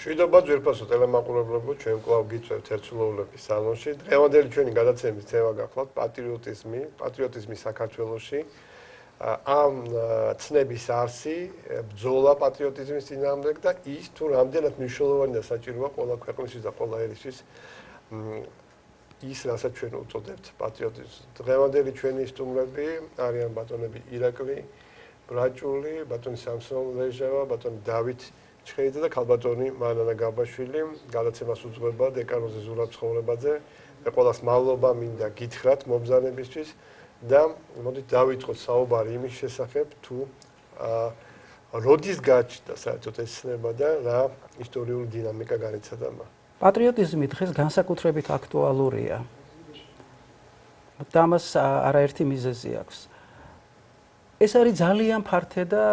მშვიდობა ძვირფასო ტელემაყურებლებო, ჩვენ კვლავ გიწევთ ერთსულოვლების სალონში. დღევანდელი ჩვენი გადაცემის თემა გახლავთ პატრიოტიზმი საქართველოში. ამ ცნების არსი, ბრძოლა პატრიოტიზმის წინააღმდეგ და ის თუ რამდენად მნიშვნელოვანი და საჭიროა ყველა ქვეყნისთვის და ყველა ერისთვის ის, რასაც ჩვენ უწოდებთ პატრიოტიზმს. დღევანდელი ჩვენი სტუმრები არიან ბატონები ირაკლი ბრაჭული, ბატონი სამსონ ლეჟავა, ბატონი დავით ჩხეიძე და ქალბატონი მანანა გაბაშვილი. გადაცემას უძღვება დეკანოზე ზურაბ ცხოვრებაძე. მე ყველას მადლობა მინდა გითხრათ მომბრძანებისთვის და მოდით დავიწყოთ საუბარი იმის შესახებ, თუ როდის გაჩნდა საერთოდ ეს ცნება და რა ისტორიული დინამიკა განიცადა მას. პატრიოტიზმი დღეს განსაკუთრებით აქტუალურია. და მას არაერთი მიზეზი აქვს. ეს არის ძალიან ფართე და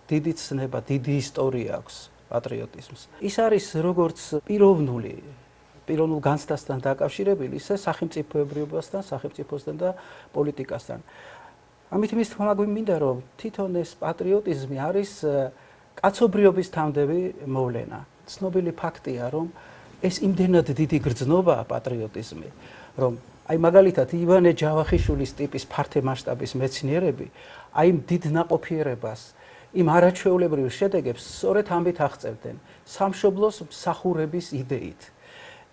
დიდი ცნება, დიდი ისტორია აქვს პატრიოტიზმს. ის არის როგორც პიროვნულ განცდასთან დაკავშირებული, ისე სახელმწიფოებრიობასთან, სახელმწიფოსთან და პოლიტიკასთან. ამით იმის თქმა გვინდა, რომ თვითონ ეს პატრიოტიზმი არის კაცობრიობის თამდები მოვლენა. ცნობილი ფაქტია, რომ ეს იმდენად დიდი გრძნობაა პატრიოტიზმი, რომ აი მაგალითად ივანე ჯავახიშვილის ტიპის ფართე მასშტაბის მეცნიერები აი იმ დიდ ნაყოფიერებას, იმ არაჩვეულებრივ შედეგებს სწორედ ამით აღწევდნენ სამშობლოს მსახურების იდეით.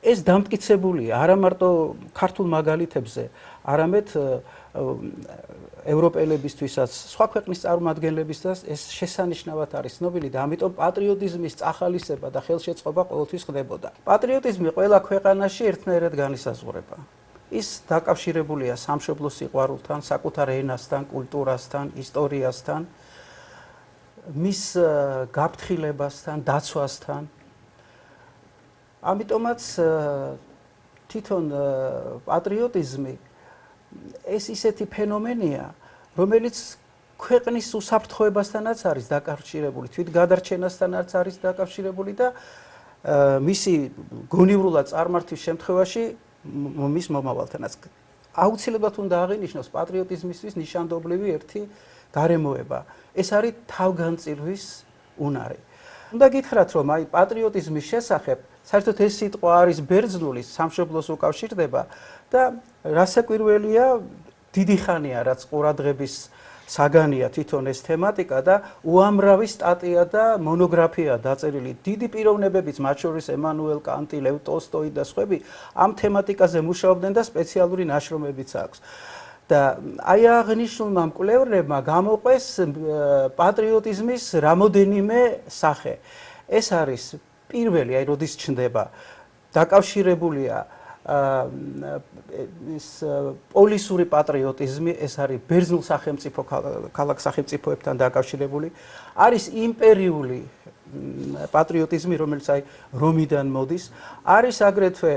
ეს დამტკიცებულია არა მარტო ქართულ მაგალითებზე, არამედ ევროპელებისთვისაც, სხვა ქვეყნის წარმომადგენლებისთვისაც ეს შესანიშნავად არის ცნობილი და ამიტომ პატრიოტიზმის წახალისება და ხელშეწყობა ყოველთვის ხდებოდა. პატრიოტიზმი ყველა ქვეყანაში ერთნაირად განისაზღვრება. ის დაკავშირებულია სამშობლოს სიყვარულთან, საკუთარ ენასთან, კულტურასთან, ისტორიასთან, მის გაფრთხილებასთან, დაცვასთან. ამიტომაც თვითონ პატრიოტიზმი ეს ისეთი ფენომენია, რომელიც ქვეყნის უსაფრთხოებასთანაც არის დაკავშირებული, თვითგადარჩენასთანაც არის დაკავშირებული და მისი გონივრულად წარმართვის შემთხვევაში მის მომავალთანაც. აუცილებლად უნდა აღინიშნოს პატრიოტიზმისთვის ნიშანდობლივი ერთი გარემოება. ეს არის თავგანწირვის უნარი. უნდა გითხრათ, რომ აი პატრიოტიზმის შესახებ საერთოდ ეს სიტყვა არის ბერძნული, სამშობლოს უკავშირდება და რასაკვირველია, დიდი ხანია რაც ყურადღების საგანია თვითონ ეს თემატიკა და უამრავი სტატია და მონოგრაფია დაწერილი დიდი პიროვნებებიც, მათ შორის ემანუელ კანტი, ლევ ტოლსტოი და სხვები ამ თემატიკაზე მუშაობდნენ და სპეციალური ნაშრომებიც აქვს. და აი აღნიშნულმა მკვლევრებმა გამოყვეს პატრიოტიზმის რამოდენიმე სახე. ეს არის პირველი, აი როდის ჩნდება, დაკავშირებულია ის პოლისური პატრიოტიზმი, ეს არის ბერძნულ სახელმწიფო ქალაქ სახელმწიფოებთან დაკავშირებული, არის იმპერიული პატრიოტიზმი, რომელიც აი რომიდან მოდის, არის აგრეთვე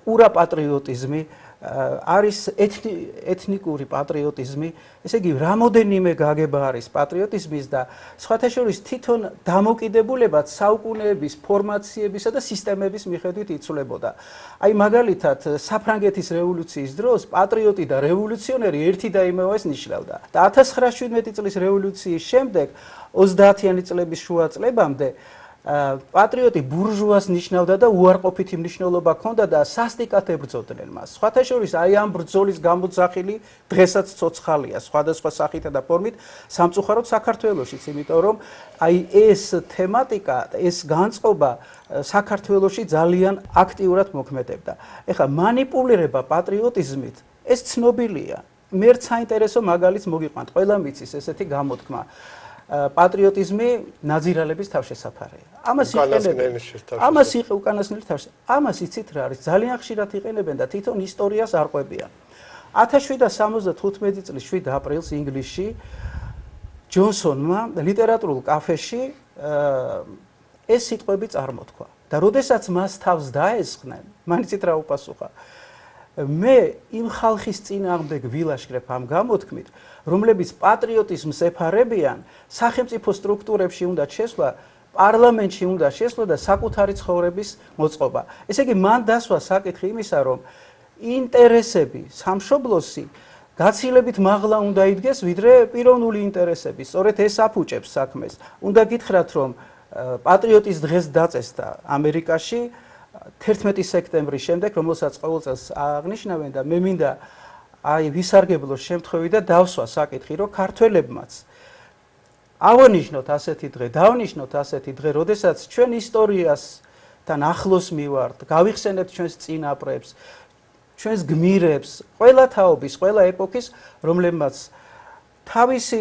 ურაპატრიოტიზმი, არის ეთნიკური პატრიოტიზმი, ესე იგი რამოდენიმე გაგება არის პატრიოტიზმის და სხვათა შორის თვითონ დამოკიდებულებაც საუკუნეების ფორმაციებისა და სისტემების მიხედვით იცვლებოდა. აი მაგალითად საფრანგეთის რევოლუციის დროს პატრიოტი და რევოლუციონერი ერთი და იმევეს ნიშნავდა. და 1917 წლის რევოლუციის შემდეგ 30-იანი წლების შუა წლებამდე პატრიოტი ბურჟუას ნიშნავდა და უარყოფითი მნიშვნელობა ჰქონდა და სასტიკად ებრძოდნენ მას. სხვათა შორის აი ამ ბრძოლის გამოძახილი დღესაც ცოცხალია სხვადასხვა სახითა და ფორმით სამწუხაროდ საქართველოშიც, იმიტომ რომ აი ეს თემატიკა, ეს განწყობა საქართველოში ძალიან აქტიურად მოქმედებდა. ეხლა манипуლირება პატრიოტიზმით ეს ცნობილია. მერც საინტერესო მაგალითს მოგიყვანთ, ყველა მიცის ესეთი გამოთქმა. პატრიოტიზმი ნაძირალების თავშესაფარია. ამას უკანასკნელი თავშესაფარი. ამას იცით რა არის? ძალიან ხშირად იყენებენ და თვითონ ისტორიას არყვებიან. 1775 წლის 7 აპრილს ინგლისში ჯონსონმა ლიტერატურულ კაფეში ეს სიტყვები წარმოთქვა. და როდესაც მას თავს დაესხნენ, მან იცით რა უპასუხა? მე იმ ხალხის წინააღმდეგ ვილაშქრებ ამ გამოთქმით, რომლებიც პატრიოტიზმს ეფარებიან, სახელმწიფო სტრუქტურებში უნდა შესვლა, პარლამენტში უნდა შესვლა და საკუთარი ცხოვრების მოწყობა. ესე იგი, მან დასვა საკითხი იმისა, რომ ინტერესები, სამშობლოსი გაცილებით მაღლა უნდა იდგეს, ვიდრე პიროვნული ინტერესები. სწორედ ეს აფუჭებს საქმეს. უნდა გითხრათ, რომ პატრიოტის დღეს დაწესდა ამერიკაში 11 სექტემბრის შემდეგ, რომელსაც ყოველ წელს აღნიშნავენ და მე მინდა აი ვისარგებლო შემთხვევით და დავსვა საკითხი, რომ ქართველებმაც ავანიშნოთ ასეთი დღე, დავნიშნოთ ასეთი დღე, როდესაც ჩვენ ისტორიასთან ახლოს მივართ, გავიხსენებთ ჩვენს წინაპრებს, ჩვენს გმირებს, ყველა თაობის, ყველა ეპოქის, რომლებმაც თავისი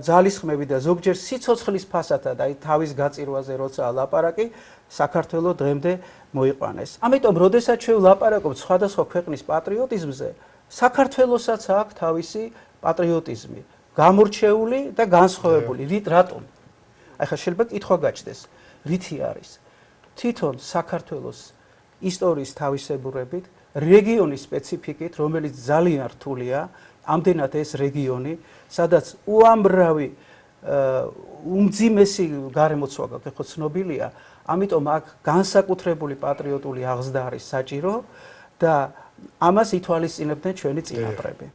ძალისხმები და ზოგჯერ სიცოცხლის ფასადად, აი თავის გაწირვაზე როცა ლაპარაკი, საქართველოს დღემდე მოიყვანეს. ამიტომ, როდესაც ჩვენ ვლაპარაკობთ სხვადასხვა ქვეყნის პატრიოტიზმზე, საქართველოსაც აქვს თავისი პატრიოტიზმი, გამორჩეული და განსხვავებული. რატომ? აი ხა შეიძლება კითხვა გაჩნდეს, რითი არის? თვითონ საქართველოს ისტორიის თავისებურებით, რეგიონის სპეციფიკით, რომელიც ძალიან რთულია, ამდენად ეს რეგიონი, სადაც უამრავი უმძიმესი გარემოცვა გაქვს, ხო ცნობილია, ამიტომ აქ განსაკუთრებული პატრიოტული აღზრდა არის საჭირო და ამას ითვალისწინებდნენ ჩვენი წინაპრები.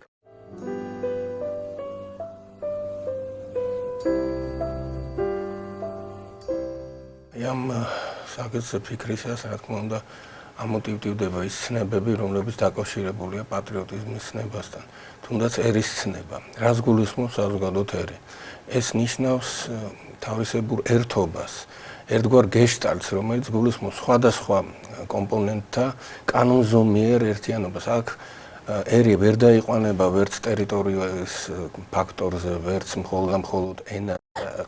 ამ საკითხზე ფიქრისას, რა თქმა უნდა, ამოტივტივდება ის ცნებები, რომლებიც დაკავშირებულია პატრიოტიზმის ცნებასთან, თუნდაც ერის ცნება. რას გულისხმობს საზოგადოებრივ ერი? ეს ნიშნავს თავისებურ ერთობას, ერთგვარ გეშტალტს, რომელიც გულისხმობს სხვადასხვა კომპონენტთა კანონზომიერ ერთიანობას. აქ ერი ვერ დაიყვანება ვერც ტერიტორიის ფაქტორზე, ვერც მხოლოდ ენა.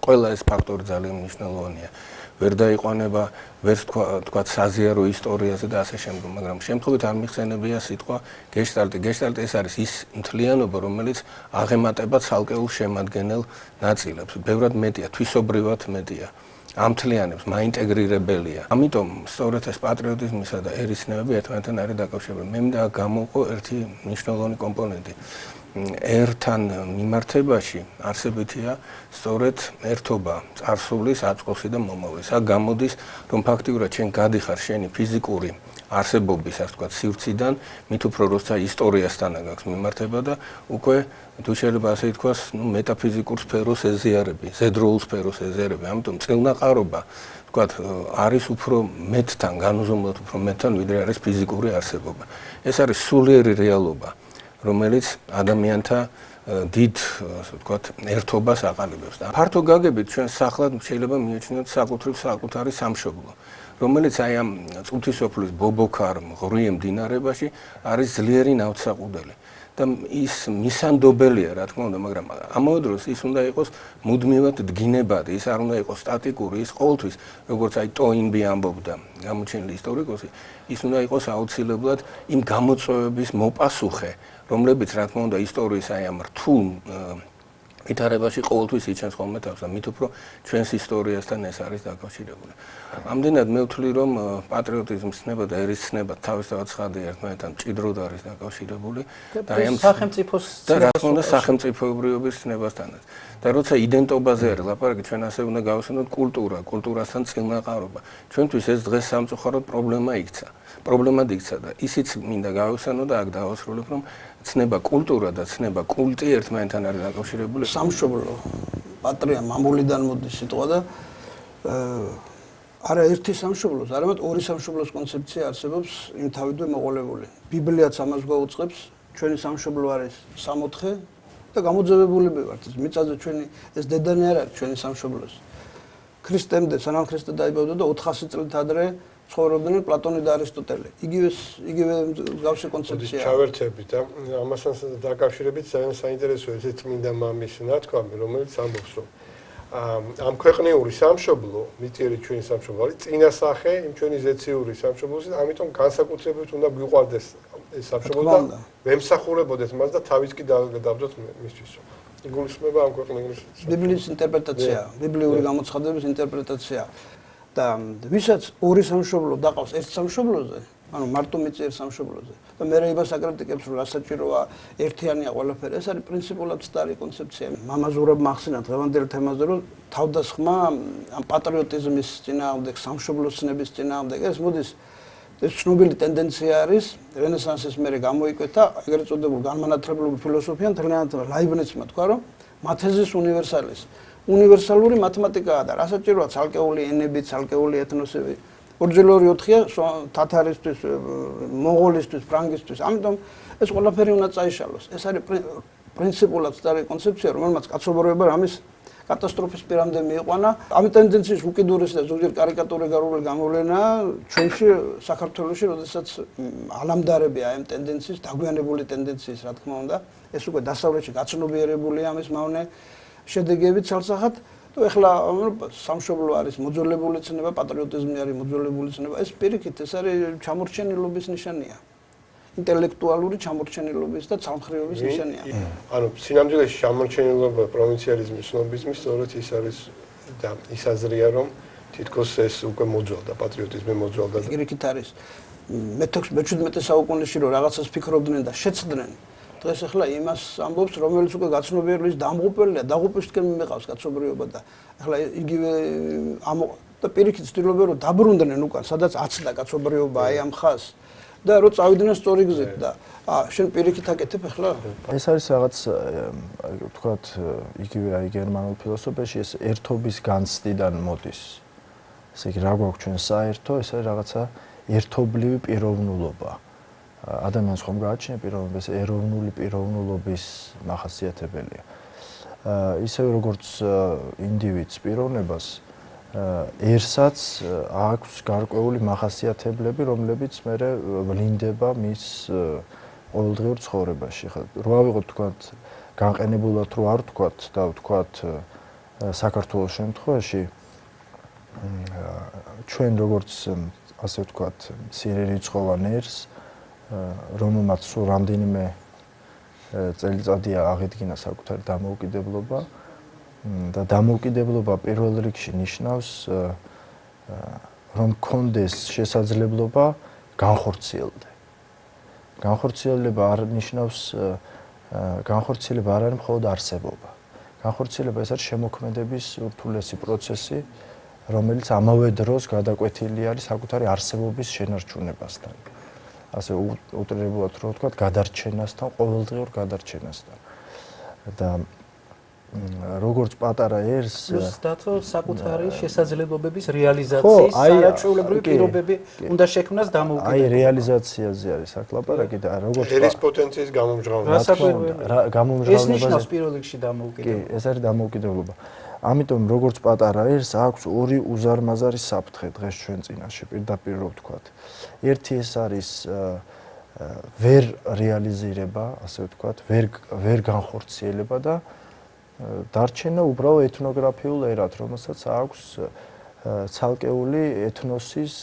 ყველა ეს ფაქტორი ძალიან მნიშვნელოვანია. ვერ დაიყვანება ვერც თქვა საზიარო ისტორიაზე და ასე შემდეგ, მაგრამ შემთხვევით არ მიხსენებია სიტყვა გეშტალტი. გეშტალტი ეს არის ის მთლიანობა, რომელიც აღემატება ცალკეულ შემადგენელ ნაწილებს. ბევრად მეტია, თვისობრივად მეტია. ამთლიანებს, მაინტეგრირებელია. ამიტომ სწორედ ეს პატრიოტიზმისა და ერის ცნებები ერთმანეთთან არის დაკავშირებული. მე მინდა გამოვყო ერთი მნიშვნელოვანი კომპონენტი. ერთან მიმართებაში არსებითია სწორედ ერთობა წარსულის, აწყოსი და მომავლის. აქ გამოდის, რომ ფაქტიურად ჩვენ გადიხარ შენი ფიზიკური არსებობის, ასე ვთქვათ, სივრციდან, მით უფრო როცა ისტორიასთან აქვს მიმართება და უკვე თუ შეიძლება ასე ითქვას, მეტაფიზიკურ სფეროს ეზიარები, ზედროულ სფეროს ეზიარები. ამიტომ წილნაყარობა, ვთქვათ, არის უფრო მეტთან, განუზომოდ უფრო მეტთან, ვიდრე არის ფიზიკური არსებობა. ეს არის სულიერი რეალობა, რომელიც ადამიანთა დიდ, ასე ვთქვათ, ერთობას აყალიბებს. და ფართო გაგებით ჩვენ სახლად შეიძლება მიიჩნიოთ საკუთარი სამშობლო, რომელიც აი ამ წუთისოფლის ბობოქარ ღრუი მდინარებაში არის ძლიერი ნავთსაყუდელი. და ის მისანდობელია, რა თქმა უნდა, მაგრამ ამავე დროს ის უნდა იყოს მუდმივად დგინებადი, ის არ უნდა იყოს სტატიკური, ის ყოველთვის, როგორც აი ტოინბი ამბობდა, გამოჩენილი ისტორიკოსი, ის უნდა იყოს აუცილებლად იმ გამოწვევების მოპასუხე, რომლებიც, რა თქმა უნდა, ისტორიის აი ამ რთულ ვითარებაში ყოველთვის იჩენს ხოლმე თავს და მით უფრო ჩვენს ისტორიასთან ეს არის დაკავშირებული. ამდენად მე ვთვლი, რომ პატრიოტიზმის ცნება და ერის ცნება თავისთავად ცხადი ერთმანეთთან მჭიდროდ არის დაკავშირებული და აი ამ სახელმწიფოს და რა თქმა უნდა სახელმწიფოებრიობის ცნებასთანაც. და როცა იდენტობაზე არის ლაპარაკი, ჩვენ ასე უნდა გავხსენოთ კულტურასთან წილნაყარობა. ჩვენთვის ეს დღეს სამწუხაროდ პრობლემად იქცა და ისიც მინდა გავხსენო და აქ დავასრულებ, რომ ცნება კულტურა და ცნება კულტი ერთმანეთთან არის დაკავშირებული. სამშობლო პატრია მამულიდან მოდის სიტყვა და არა ერთი სამშობლოს, არამედ ორი სამშობლოს კონცეფცია არსებობს იმ თავიდანვე მოყოლებული. ბიბლიაც ამას გვაუწყებს, ჩვენი სამშობლო არის 64 და გამოძევებულები ვართ. ეს მიწაზე ჩვენი ეს დედანი არ არის ჩვენი სამშობლოს. ქრისტემდე, სანამ ქრისტე დაიბადა და 400 წლით ადრე ცხოვრობდნენ პლატონი და არისტოტელე. იგივე მსგავსი კონცეფცია. ჩავერთებით და ამასთან დაკავშირებით ძალიან საინტერესოა ეს წმინდა მამის ნათქვამი, რომელიც ამბობს, რომ ამ ქვეყნიური სამშობლო, მიწიერი ჩვენი სამშობლო არის წინასახე იმ ჩვენი ზეციური სამშობლოს და ამიტომ განსაკუთრებით უნდა გვიყვარდეს ეს სამშობლო და ვემსახურებოდეთ მას და თავის კი დავდოთ მისთვის. იგულისხმება ამ ქვეყნების ბიბლიის ინტერპრეტაცია, ბიბლიური გამოცხადების ინტერპრეტაცია. და ვისაც ორი სამშობლო დაყავს ერთ სამშობლოზე, ანუ მარტო მიწიერ სამშობლოზე და მე იმას აკრიტიკებს, რომ ასაჭიროა ერთიანია ყველაფერი. ეს არის პრინციპულად სტარი კონცეფცია. მამაზურებმა ახსენა დღევანდელ თემაზე, რომ თავდასხმა ამ პატრიოტიზმის წინააღმდეგ, სამშობლოსნების წინააღმდეგ ეს მოდის ეს ცნობილი ტენდენცია არის რენესანსის მერე გამოიკვეთა ეგრეთ წოდებულ განმანათლებლობრივ ფილოსოფიამ თლიანად ლაიბნიცმა თქვა, რომ მათეზის უნივერსალის უნივერსალური მათემატიკაა და რასაჭიროა ცალკეული ენები, ცალკეული ეთნოსები. ორჯერ 4-ია თათარისთვის, მონღოლისთვის, ფრანგისთვის. ამიტომ ეს ყველაფერი უნდა წაიშალოს. ეს არის პრინციპულად სწორი კონცეფცია, რომელმაც კაცობრიობა რამის კატასტროფის პირამდე მიიყვანა. ამ ტენდენციის უკიდურესი და ზოგჯერ კარიკატურული გამოვლენა ჩვენში საქართველოში, როდესაც ალამდარებია ამ ტენდენციის, დაგვიანებული ტენდენციის, რა თქმა უნდა, ეს უკვე დასავლეთში გაცნობიერებულია ამის მავნე შედეგები ცალსახად. თუ ეხლა სამშობლო არის მოძველებული ცნება, პატრიოტიზმი არის მოძველებული ცნება, ეს პირიქით ეს არის ჩამორჩენილობის ნიშანია. ინტელექტუალური ჩამორჩენილობის და ცალმხრივობის ნიშანია. ანუ სინამდვილეში ჩამორჩენილობა პროვინციალიზმის, სნობიზმის სწორედ ის არის და ის აზრია, რომ თითქოს ეს უკვე მოძველდა, პატრიოტიზმი მოძველდა. პირიქით არის მე-17 საუკუნეში რომ რაღაცას ფიქრობდნენ და შეცდნენ. დღეს ახლა იმას ამბობს, რომელიც უკვე გაცნობიერების დამღუპველია, დაღუპვისკენ მიმეყავს კაცობრიობა და ახლა იგივე და პირიქით ცდილობენ რომ დაბრუნდნენ უკან, სადაც აცდა კაცობრიობა აი ამ ხაზს და რომ წავიდნენ სწორი გზით და შენ პირიქით აკეთებ ახლა. ეს არის რაღაც ვთქვათ იგივე აი გერმანულ ფილოსოფიაში ეს ერთობის განცდიდან მოდის. ესე იგი რა გვაქვს ჩვენ საერთო, ეს არის რაღაცა ერთობლივი პიროვნულობა. ადამიანს ხომ გააჩნია პიროვნება, ეს ეროვნული პიროვნულობის მახასიათებელია. ისევე როგორც ინდივიდს პიროვნებას ერთსაც აქვს გარკვეული მახასიათებლები, რომლებიც მერე ვლინდება მის ყოველდღიურ ცხოვრებაში. ხა რა ვიღოთ თქვათ განყენებულად რო არ თქვათ და ვთქვათ საქართველოს შემთხვევაში ჩვენ როგორც ასე ვთქვათ სირერიცხოვან ერს რომელმაც სულ რამდენიმე წელიწადია აღედგინა საკუთარი დამოუკიდებლობა და დამოუკიდებლობა პირველ რიგში ნიშნავს რომ კონდეს შესაძლებლობა განხორციელდე. განხორციელება არ ნიშნავს განხორციელება არ არის მხოლოდ არსებობა. განხორციელება ეს არის შემოქმედების ურთულესი პროცესი, რომელიც ამავე დროს გადაკვეთილი არის საკუთარი არსებობის შენარჩუნებასთან. ასე უტრირებულად რო ვთქვათ, გადარჩენასთან, ყოველდღიურ გადარჩენასთან. და როგორც პატარა ერს ზუსტად საკუთარი შესაძლებლობების რეალიზაციის არაჩვეულებრივი პირობები უნდა შექმნას დამოუკიდებლობა. აი რეალიზაციაზე არის საკლაპარაკი და როგორც ერის პოტენციის გამომჟღავნება. ეს ნიშნავს პირველ რიგში დამოუკიდებლობა. კი, ეს არის დამოუკიდებლობა. ამიტომ როგორც პატარა ერს აქვს ორი უზარმაზარი საფრთხე დღეს ჩვენ წინაშე პირდაპირ რო ვთქვათ. ერთი ეს არის ვერ რეალიზირება, ასე ვთქვათ, ვერ განხორციელება და დარჩენა უბრალოდ ეთნოგრაფიულ ერად, რომელსაც აქვს ცალკეული ეთნოსის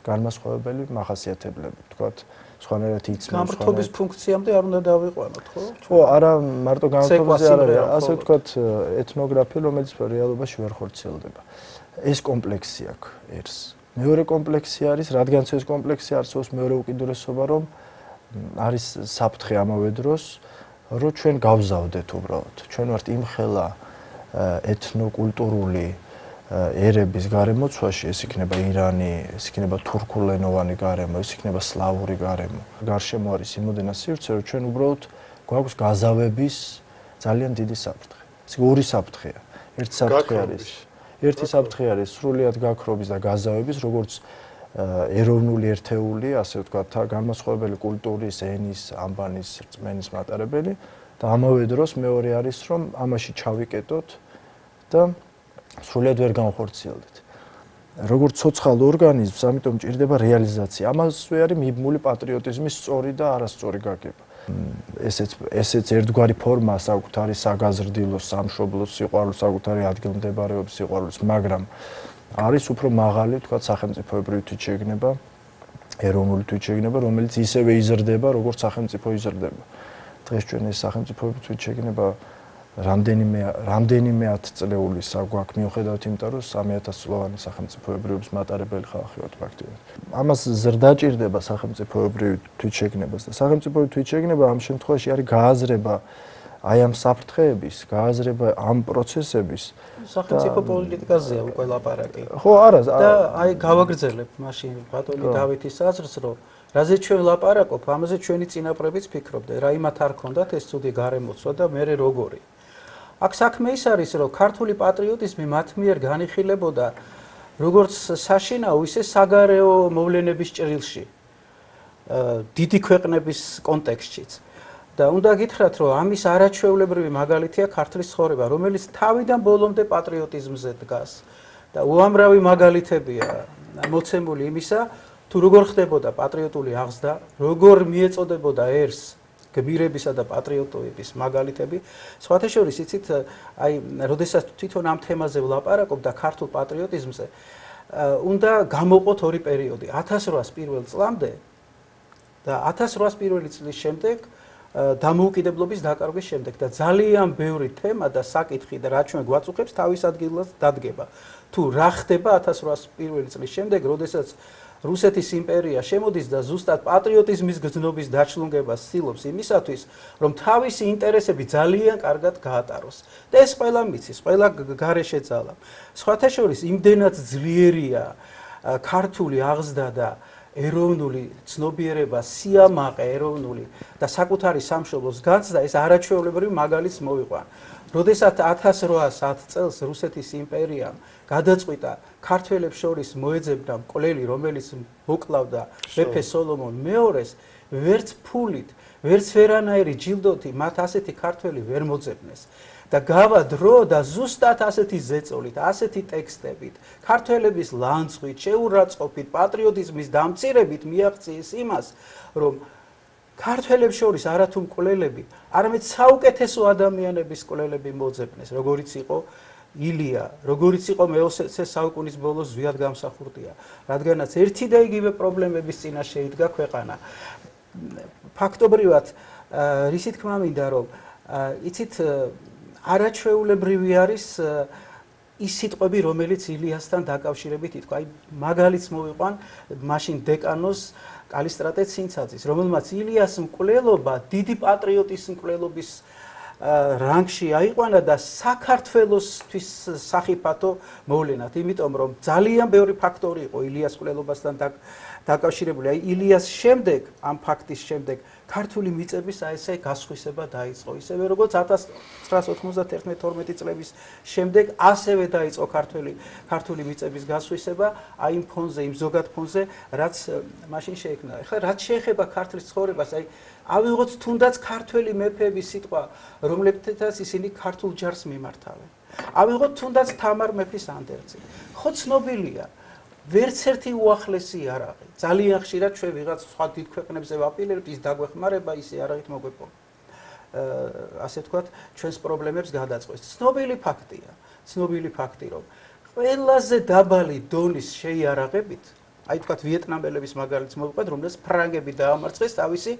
განმასხვავებელი მახასიათებლები, ვთქვათ, სხვანაირად იცნობს. გამრთობის ფუნქციამდე არ უნდა დავიყვანოთ, ხო? ხო, არა, მარტო გამრთობაზე არ არის, ასე ვთქვათ, ეთნოგრაფია, რომელიც რეალობაში ვერ ხორციელდება. ეს კომპლექსი აქვს ერს. მეორე კომპლექსი არის, რადგანაც ეს კომპლექსი არსებობს, მეორე უკიდურესობა, რომ არის საფრთხე ამავე დროს, რომ ჩვენ გავზავდეთ უბრალოდ. ჩვენ ვართ იმხელა ეთნოკულტურული ერების გარემოცვაში, ეს იქნება ირანი, ეს იქნება თურქულენოვანი გარემო, ეს იქნება სლავური გარემო. გარშემო არის იმოდენა სივრცე, რომ ჩვენ უბრალოდ გვაქვს გაზავების ძალიან დიდი საფრთხე. ეს ორი საფრთხეა. ერთი საფრთხე არის სრულიად გაქრობის და გაზავების, როგორც ეროვნული ერთეული, ასე ვთქვათ, განმასხვავებელი კულტურის, ენის, ამბანის, რწმენის მატარებელი და ამავე დროს მეორე არის, რომ ამაში ჩავიკეტოთ და სრულიად ვერ განხორციელდეთ. როგორც ცოცხალ ორგანიზმს, ამიტომ ჭირდება რეალიზაცია. ამასვე არის მიბმული პატრიოტიზმის სწორი და არასწორი გაგება. ესეც ერთგვარი ფორმაა საკუთარი საგაზრდილოს, სამშობლოს სიყვარულის, საკუთარი ადგილმდებარეობის სიყვარულის, მაგრამ არის უფრო მაღალი, თქვათ, სახელმწიფოებრივი თვითშეგნება, ეროვნული თვითშეგნება, რომელიც ისევე იზრდება, როგორც სახელმწიფო იზრდება. დღეს ჩვენ ეს სახელმწიფოებრივი თვითშეგნება რამდენიმე ათწლეულის გვაქვს მიუხედავად იმისა, რომ 3000 წლოვანი სახელმწიფოებრიობის მატარებელი ხალხი ვართ ფაქტიურად. ამას ზრდა ჭირდება სახელმწიფოებრივი თვითშეგნებას და სახელმწიფოებრივი თვითშეგნება ამ შემთხვევაში არის გააზრება აი ამ საფრთხეების, გააზრება ამ პროცესების სახელმწიფო პოლიტიკაზეა უკვე ლაპარაკი. ხო, არა, და აი გავაგრძელებ მაშინ ბატონი დავითის აზრს, რომ რაზეც ჩვენ ლაპარაკობ, ამაზე ჩვენი წინაპრებიც ფიქრობდნენ, რა იმათ არ ქონდათ ეს ცუდი გარემოცვა და მე როგორი. აქ საქმე ის არის, რომ ქართული პატრიოტიზმი მათ მიერ განიხილებოდა როგორც საშინაო, ისე საგარეო მოვლენების ჭრილში, დიდი ქვეყნების კონტექსტშიც. და უნდა გითხრათ, რომ ამის არაჩვეულებრივი მაგალითია ქართლის ცხოვრება, რომელიც თავიდან ბოლომდე პატრიოტიზმზე დგას. და უამრავი მაგალითებია მოცემული იმისა, თუ როგორ ხდებოდა პატრიოტული აღზრდა, როგორ მიეწოდებოდა ერს გმირებისა და პატრიოტების მაგალითები. სხვათა შორის, იცით, აი, როდესაც თვითონ ამ თემაზე ვლაპარაკობ და ქართულ პატრიოტიზმზე, უნდა გამოვყოთ ორი პერიოდი. 1800 პირველ წლამდე და 1801 წლის შემდეგ დამოუკიდებლობის დაკარგვის შემდეგ და ძალიან ბევრი თემა და საკითხი და რაც ჩვენ გვაწუხებს თავის ადგილას დადგება. თუ რა ხდება 1801 წლის შემდეგ, როდესაც რუსეთის იმპერია შემოდის და ზუსტად პატრიოტიზმის გზნობის დაჩლუნგებას ცდილობს იმისათვის, რომ თავისი ინტერესები ძალიან კარგად გაატაროს. და ეს ყველა მიცის, ყველა გარეშე ძალა. სხვათა შორის, იმდენად ძლიერია ქართული აღზრდა და ეროვნული ცნობიერება, სიამაყე ეროვნული და საკუთარი სამშობლოს განცდა, ეს არაჩვეულებრივი მაგალითს მოვიყვან. როდესაც 1810 წელს რუსეთის იმპერიამ გადაწყვიტა ქართველებს შორის მოეძებნა მკვლელი, რომელიც მოკლავდა მეფე სოლომონ მეორეს, ვერც ფულით, ვერც ვერანაირი ჯილდოთი მათ ასეთი ქართველი ვერ მოძებნეს. და გავა დრო და ზუსტად ასეთი ზეწოლით, ასეთი ტექსტებით, ქართველების ლანძღვით, შეურაცხყოფით, პატრიოტიზმის დამცირებით მიაღწიეს იმას, რომ ქართველებს შორის არათუ მკვლელები, არამედ საუკეთესო ადამიანების მკვლელები მოძებნეს, როგორიც იყო ილია, როგორიც იყო მე-20 საუკუნის ბოლოს ზვიად გამსახურდია, რადგანაც ერთი და იგივე პრობლემების წინაშე იდგა ქვეყანა. ფაქტობრივად, რისი თქმა მინდა, რომ იცით, არაჩვეულებრივი არის ის სიტყვები, რომელიც ილიასთან დაკავშირებით ითქვა. აი, მაგალითს მოვიყვან მაშინ დეკანოს კალისტრატე ცინცაძის, რომელმაც ილიას მკვლელობა დიდი პატრიოტის მკვლელობის რანგში აიყვანა და საქართველოსთვის სახიფათო მოვლენად, იმიტომ რომ ძალიან ბევრი ფაქტორი იყო ილიას მკვლელობასთან დაკავშირებული. აი, ილიას შემდეგ, ამ ფაქტის შემდეგ, ქართული მიწების ესე გასხვისება დაიწყო. ისევე როგორც 1991-12 წლების შემდეგ ასევე დაიწყო ქართული მიწების გასხვისება, აი იმ ფონზე, იმ ზოგად ფონზე, რაც მაშინ შეექმნა. ეხლა რაც შეეხება ქართლის ცხოვრებას, აი ავიღოთ თუნდაც ქართველი მეფეების სიტყვა, რომლებთაც ისინი ქართულ ჯარს მიმართავენ. ავიღოთ თუნდაც თამარ მეფის ანდერძი. ხო ცნობილია, ვერც ერთი უახლესი არ არის. ძალიან ხშირად ჩვენ ვიღაც სხვა დიდ ქვეყნებზე ვაპირებთ, ის დაგვეხმარება, ისე არაღით მოგვეპოვება. ასე ვთქვათ, ჩვენს პრობლემებს გადაწყვეტს. ცნობილი ფაქტი, რომ ყველაზე დაბალი დონის შეიარაღებით, აი ვთქვათ, ვიეტნამელების მაგალითს მოვიყვეთ, რომელსაც ფრანგები დაამარცხეს თავისი,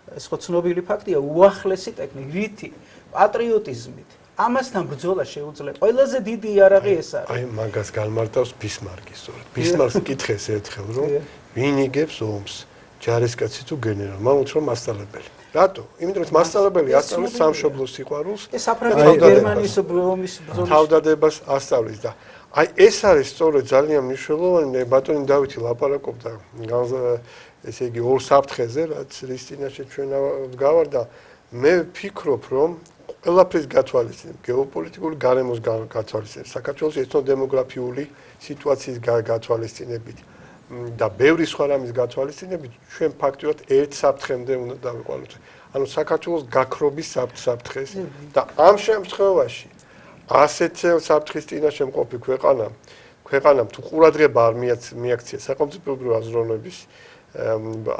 ეს ხო ცნობილი ფაქტია, უახლესი ტექნიკით, რითი, პატრიოტიზმით. ამასთან ბრძოლა შეუძლია. ყველაზე დიდი იარაღი ეს არის. აი მაგას განმარტავს ბისმარკი სწორედ. ბისმარკს კითხეს ერთხელ, რომ ვინ იგებს ომს, ჯარისკაცი თუ გენერალი? მან უთხრა მასწავლებელი. რატო? იმიტომ რომ მასწავლებელი ასწავლის სამშობლოს სიყვარულს, ეს საფრანგეთის გერმანიის ომის ბრძოლის თავდადებას ასწავლის და აი ეს არის სწორედ ძალიან მნიშვნელოვანი. ბატონი დავითი ლაპარაკობდა ესე იგი ორ საფრთხეზე, რაც რის წინაშე ჩვენ ვდგავარ და მე ვფიქრობ, რომ ყველაფრის გათვალისწინებ, გეოპოლიტიკური გარემოს გათვალისწინებ, საქართველოს ეთნოდემოგრაფიული სიტუაციის გათვალისწინებით და ბევრი სხვა რამის გათვალისწინებით, ჩვენ ფაქტობრივად ერთ საფრთხემდე უნდა დავიყვანოთ. ანუ საქართველოს გაქრობის საფრთხეს და ამ შემთხვევაში ასეთ საფრთხის წინაშე მყოფი ქვეყანამ თუ ყურადღება არ მიაქცია სახელმწიფოებრივი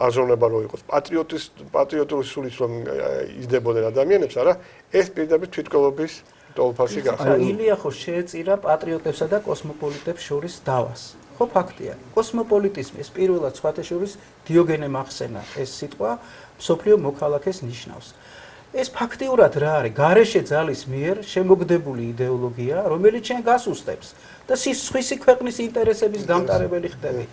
აზროვნება რო იყოს პატრიოტული სულით რომ იზრდებოდნენ ადამიანებს, არა, ეს პირდაპირ თვითმკვლელობის ტოლფასი გახდა. ილია ხო შეეწირა პატრიოტებსა და კოსმოპოლიტებს შორის დავას. ხო ფაქტია. კოსმოპოლიტიზმი ეს პირველად სხვათა შორის დიოგენე მახსენა ეს სიტყვა მსოფლიო მოქალაქეს ნიშნავს. ეს ფაქტიურად რა არის? გარეშე ძალის მიერ შემოგდებული იდეოლოგია, რომელიც ჩვენ გასუსტებს და სხვისი ქვეყნის ინტერესების გამტარებელი ხდები.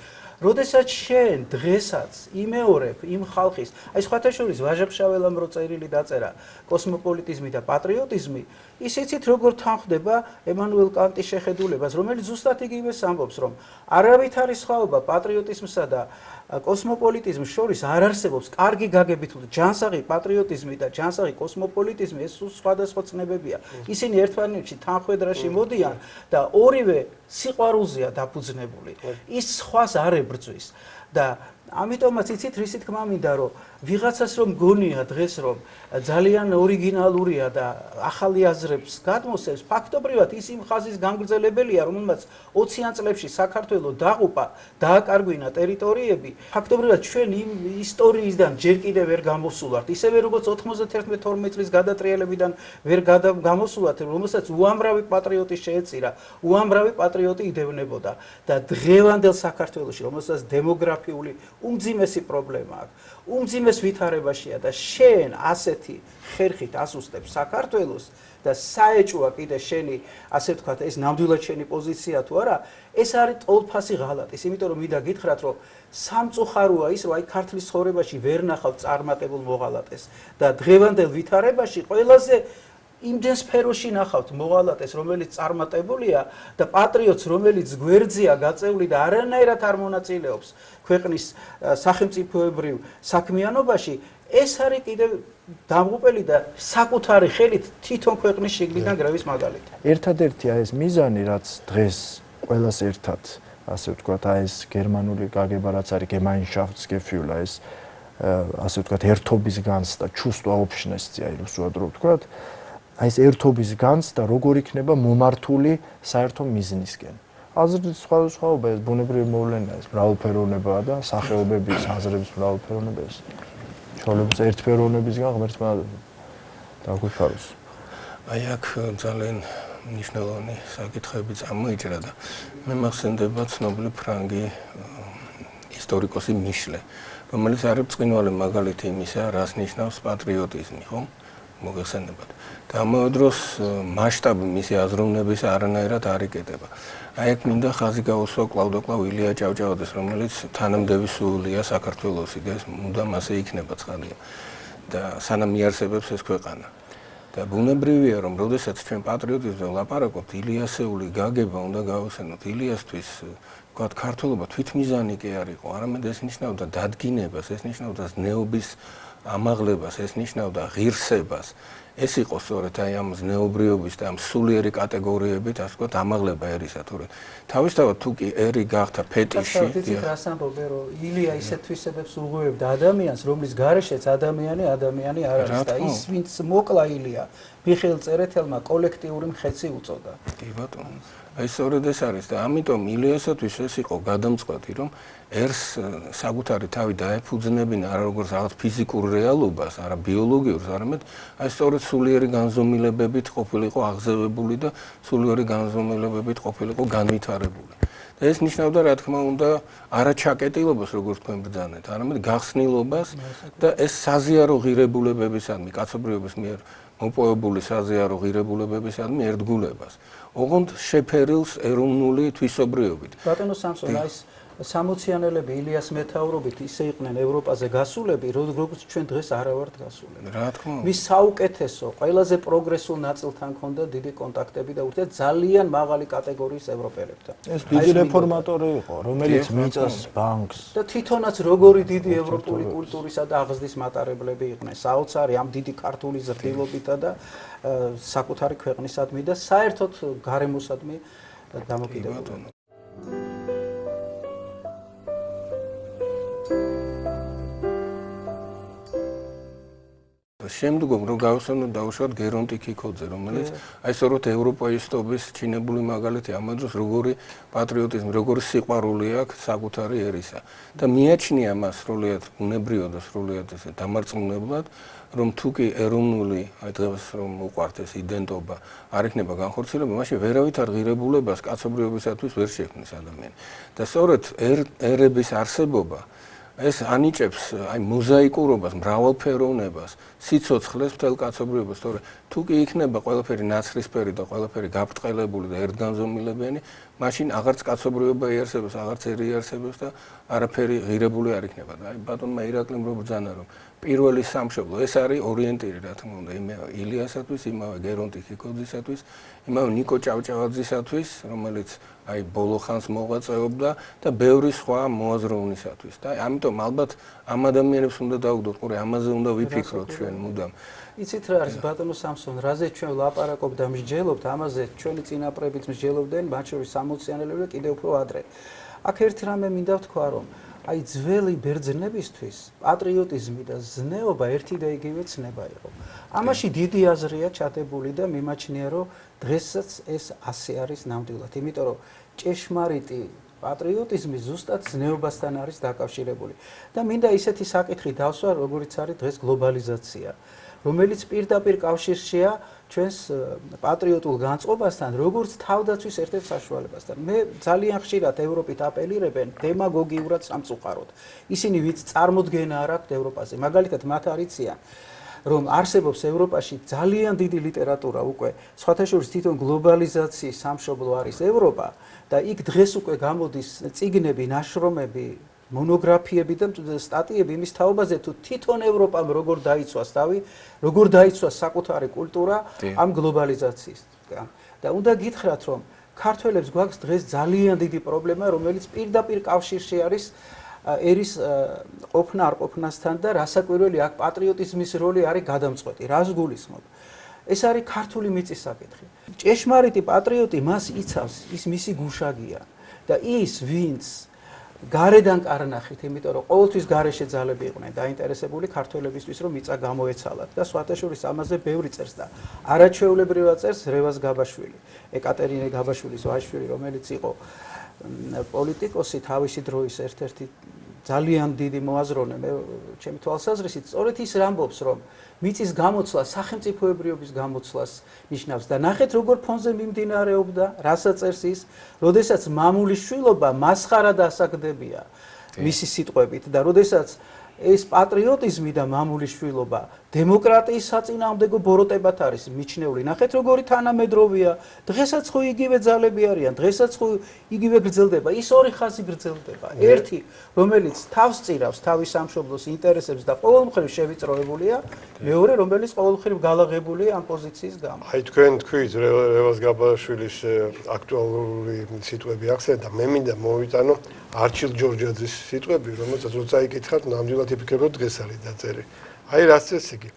როდესაც შენ დღესაც იმეორებ იმ ხალხის, აი სხვათა შორის ვაჟა-ფშაველამ რო წერილი დაწერა კოსმოპოლიტიზმი და პატრიოტიზმი, ის იცით როგორ თანხდება ემანუელ კანტის შეხედულებას, რომელიც ზუსტად იგივეს ამბობს, რომ არავითარი სხვაობა პატრიოტიზმსა და კოსმოპოლიტიზმის შორის არ არსებობს. კარგი გაგებით, ჯანსაღი პატრიოტიზმი და ჯანსაღი კოსმოპოლიტიზმი ეს სხვადასხვა ცნებებია. ისინი ერთმანეთში თანხwebdriverში მოდიან და ორივე სიყვარულზეა დაფუძნებული. ის სხვას არ ებრძვის და ამიტომაც იცით რისი თქმა მინდა რომ ვიღაცას რომ გონია დღეს რომ ძალიან ორიგინალურია და ახალი აზრებს გადმოსცემს ფაქტობრივად ის იმ ხაზის გამგრძელებელია რომელმაც 20-იან წლებში საქართველოს დაღუპა დააკარგვინა ტერიტორიები ფაქტობრივად ჩვენ იმ ისტორიისგან ჯერ კიდევ ვერ გამოსულართ ისევე როგორც 91-12 წლის გადატრიალებიდან ვერ გამოსულართ რომელსაც უამრავი პატრიოტი შეეწირა უამრავი პატრიოტი იდევნებოდა და დღევანდელ საქართველოში რომელსაც დემოგრაფიული უმძიმესი პრობლემა აქვს უმძიმეს ვითარებაშია და შენ ასეთი ხერხით ასუსტებს საქართველოს და საეჭვია კიდე შენი ასე ვთქვათ ეს ნამდვილად შენი პოზიცია თუ არა ეს არის ტოლფასი ღალატის იმიტომ რომ მინდა გითხრათ რომ სამწუხაროა ის რომ აი ქართლის ცხოვრებაში ვერ ნახავთ წარმატებულ მოღალატეს და დღევანდელ ვითარებაში ყველაზე იმდენ სფეროში ნახავთ მოღალატეს რომელიც წარმატებულია და პატრიოტს რომელიც გვერდზეა გაწეული და არანაირად არ მონაწილეობს ქვეყნის სახელმწიფოებრივ საქმიანობაში ეს არის კიდევ დამღუპელი და საკუთარი ხელით თვითონ ქვეყნის შიგნიდან გრევის მაგალითი. ერთადერთი ეს მიზანი რაც დღეს ყველას ერთად ასე ვთქვათ აი ეს გერმანული გაგება რაც არის Gemeinschaftsgefühl ეს ასე ვთქვათ ერთობის განცდა чувство общности აი რუსულად რო ვთქვათ აი ეს ერთობის განცდა როგორ იქნება მომართული საერთო მიზნისკენ. აზრის სხვადასხვაობა ეს ბუნებრივი მოვლენაა ეს მრავალფეროვნებაა და სახეობების აზრების მრავალფეროვნება ეს ჩვეულებრივ ერთფეროვნებისგან ღმერთმა დაგვიფაროს. აი აქ ძალიან მნიშვნელოვანი საკითხები წამოიჭრა და მე მახსენდება ცნობილი ფრანგი ისტორიკოსი მიშლე, რომელიც არის ბრწყინვალე მაგალითი იმისა, რას ნიშნავს პატრიოტიზმი, ხო? მოგეხსენებათ. და ამავე დროს მასშტაბი მისი აზროვნების არანაირად არ იკეტება. აი აქ მინდა ხაზი გაუსვა კლავ ილია ჭავჭავაძეს, რომელიც თანამდევი სულია საქართველოსი და ეს მუდამ ასე იქნება ცხადია. და სანამ იარსებებს ეს ქვეყანა. და ბუნებრივია რომ როდესაც ჩვენ პატრიოტიზმზე ვლაპარაკობთ, ილიასეული გაგება უნდა გავუსვენოთ. ილიასთვის ვთქვათ, ქართულობა თვითმიზანი კი არ იყო, არამედ ეს ნიშნავდა დადგინებას, ეს ნიშნავდა ზნეობის ამაღლებას, ეს ნიშნავდა ღირსებას. ეს იყო სწორედ აი ამ ზნეობრიობის და ამ სულიერი კატეგორიებით, ასე ვთქვათ, ამაღლება ერისა თორე. თავისთავად თუ კი ერი გახდა ფეტიში, იცით რას ამბობ, რომ ილია ისეთ თვისებებს უღუებდა ადამიანს, რომლის გარეშეც ადამიანი არ არის და ის ვინც მოკლა ილია, მიხეილ წერეთელმა კოლექტიური მხეცი უწოდა. კი ბატონო. აი სწორედ ეს არის და ამიტომ ილიასათვის ეს იყო გადამწყვეტი, რომ ერს საკუთარი თავი დაეფუძნებინა არა როგორც რაღაც ფიზიკურ რეალობას, არა ბიოლოგიურს, არამედ აი სწორედ სულიერი განზომილებებით ყოფილიყო აღზევებული და სულიერი განზომილებებით ყოფილიყო განვითარებული. და ეს ნიშნავდა რა თქმა უნდა არა ჩაკეტილობას როგორც თქვენ ბრძანეთ, არამედ გახსნილობას და ეს საზიარო ღირებულებებისადმი, კაცობრიობის მიერ მოპოვებული საზიარო ღირებულებებისადმი ერთგულებას. ოღონდ შეფერილს ეროვნული თვისობრიობით. ბატონო სამსონ აი 60-იანელები ილიას მეთაურობით ისე იყვნენ ევროპაზე გასულები, როგორც ჩვენ დღეს არა ვართ გასულები. რა თქმა უნდა. მის საუკეთესო, ყველაზე პროგრესულ ნაწილთან ჰქონდა დიდი კონტაქტები და ურთიერთ ძალიან მაღალი კატეგორიის ევროპელებთან. ეს დიდი რეფორმატორი იყო, რომელიც მიწას ბანკს და თვითონაც როგორი დიდი ევროპული კულტურისა და აღზრდის მატარებლები იყვნენ. საოცარი ამ დიდი ქართული ზრდილობითა და საკუთარი ქვეყნისადმი და საერთოდ გარემოსადმი დამოკიდებული. შემდგომ რომ გავუსვენოთ დაუშვათ გერონტი ქიქოძე, რომელიც აი სწორედ ევროპაისტობის ჩინებული მაგალითი ამ დროს როგორი პატრიოტიზმი, როგორი სიყვარული აქვს საკუთარი ერისა და მიაჩნია მას სრულიად ბუნებრივად და სრულიად ესე დამარწმუნებლად, რომ თუ კი ეროვნული აი დღეს რომ უყვართ ეს იდენტობა არ იქნება განხორციელებული, მაშინ ვერავითარ ღირებულებას კაცობრიობისათვის ვერ შექმნის ადამიანი. და სწორედ ერების არსებობა ეს ანიჭებს აი მოზაიკურობას, მრავალფეროვნებას, სიცოცხლეს მთელ კაცობრიობას, თორე თუ კი იქნება ყველაფერი ნაცრისფერი და ყველაფერი გაბრტყელებული და ერთგანზომილებიანი, მაშინ აღარც კაცობრიობა იარსებობს, აღარც ერი იარსებობს და არაფერი ღირებული არ იქნება. და აი ბატონმა ირაკლიმ რო ბრძანა რომ პირველი სამშობლო ეს არის ორიენტირი რა თქმა უნდა იმავე ილიასათვის, იმავე გერონტი ქიქოძისათვის, იმავე ნიკო ჭავჭავაძისათვის, რომელიც აი ბოლო ხანს მოღვაწეობდა და ბევრი სხვა მოაზროვნისათვის. და ამიტომ ალბათ ამ ადამიანებს უნდა დავუგდოთ, ყურე, ამაზე უნდა ვიფიქროთ ჩვენ მუდამ. იცით რა არის ბატონო სამსონ, რაზე ჩვენ ვლაპარაკობთ და მსჯელობთ, ამაზე ჩვენი წინაპრებიც მსჯელობდნენ, მათ შორის 60-იანელები და კიდევ უფრო ადრე. აქ ერთ რამე მინდა ვთქვა, რომ აი ძველი ბერძნებისთვის პატრიოტიზმი და ზნეობა ერთი და იგივე ცნება იყო. ამაში დიდი აზრია ჩადებული და მიმაჩნია, რომ დღესაც ეს ასე არის ნამდვილად, იმიტომ რომ ჭეშმარიტი პატრიოტიზმი ზუსტად ზნეობასთან არის დაკავშირებული. და მინდა ისეთი საკითხი დავსვა, როგორიც არის დღეს გლობალიზაცია, რომელიც პირდაპირ კავშირშია ჩვენს პატრიოტულ განწყობასთან, როგორც თავდაცვის ერთ-ერთ საშუალებასთან. მე ძალიან ხშირად ევროპით აპელირებენ დემაგოგიურად სამწუხაროდ. ისინი ვინც წარმოდგენა არ აქვთ ევროპაზე. მაგალითად, მათ არიციან, რომ არსებობს ევროპაში ძალიან დიდი ლიტერატურა უკვე, სხვათა შორის თვითონ გლობალიზაციის სამშობლო არის ევროპა და იქ დღეს უკვე გამოდის წიგნები, ნაშრომები, მონოგრაფიები და სტატიები იმის თაობაზე, თუ თვითონ ევროპამ როგორ დაიცვას თავი, როგორ დაიცვას საკუთარი კულტურა ამ გლობალიზაციისგან. და უნდა გითხრათ, რომ ქართველებს გვაქვს დღეს ძალიან დიდი პრობლემა, რომელიც პირდაპირ კავშირში არის ერის ყოფნა არ ყოფნასთან და რასაკვირველი აქ პატრიოტიზმის როლი არის გადამწყვეტი. რას გულისხმობ? ეს არის ქართული მიწის საკითხი. ჭეშმარიტი პატრიოტი მას იცავს, ის მისი გუშაგია და ის ვინც გარედან კარნახით, იმიტომ რომ ყოველთვის გარეშე ძალები იყვნენ დაინტერესებული ქართველებისთვის, რომ მიწა გამოეცალათ და სხვათა შორის ამაზე ბევრი წერს და არაჩვეულებრივად წერს რევაზ გაბაშვილი, ეკატერინე გაბაშვილის ვაჟშვილი, რომელიც იყო პოლიტიკოსი თავისი დროის ერთ-ერთი ძალიან დიდი მოაზროვნე, ჩემი თვალსაზრისით, სწორედ ის ამბობს, რომ მიწის გამოცვლა სახელმწიფოებრიობის გამოცვლას ნიშნავს და ნახეთ როგორ ფონზე მიმდინარეობდა, რასაც წერს ის, როდესაც მამულის შვილობა მასხარა დასაგდებია მისი სიტყვებით და როდესაც ეს პატრიოტიზმი და მამულის შვილობა დემოკრატიის საწინააღმდეგო ბოროტებად არის მიჩნეული. ნახეთ როგორი თანამედროვეა, დღესაც ხო იგივე ძალები არიან, დღესაც ხო იგივე გრძელდება, ის ორი ხაზი გრძელდება. ერთი, რომელიც თავს წირავს თავის სამშობლოს ინტერესებს და ყოველმხრივ შევიწროებულია, მეორე, რომელიც ყოველმხრივ გალაღებულია ამ პოზიციის გამო. აი თქვენ თქვით რევაზ გაბაშვილის აქტუალური სიტყვები ახსენეთ და მე მინდა მოვიტანო არჩილ ჯორჯაძის სიტყვები, რომელსაც როცა იკითხავთ, ნამდვილად იფიქრებოდ დღეს არის დაწერილი. აი რაც წეს იგი.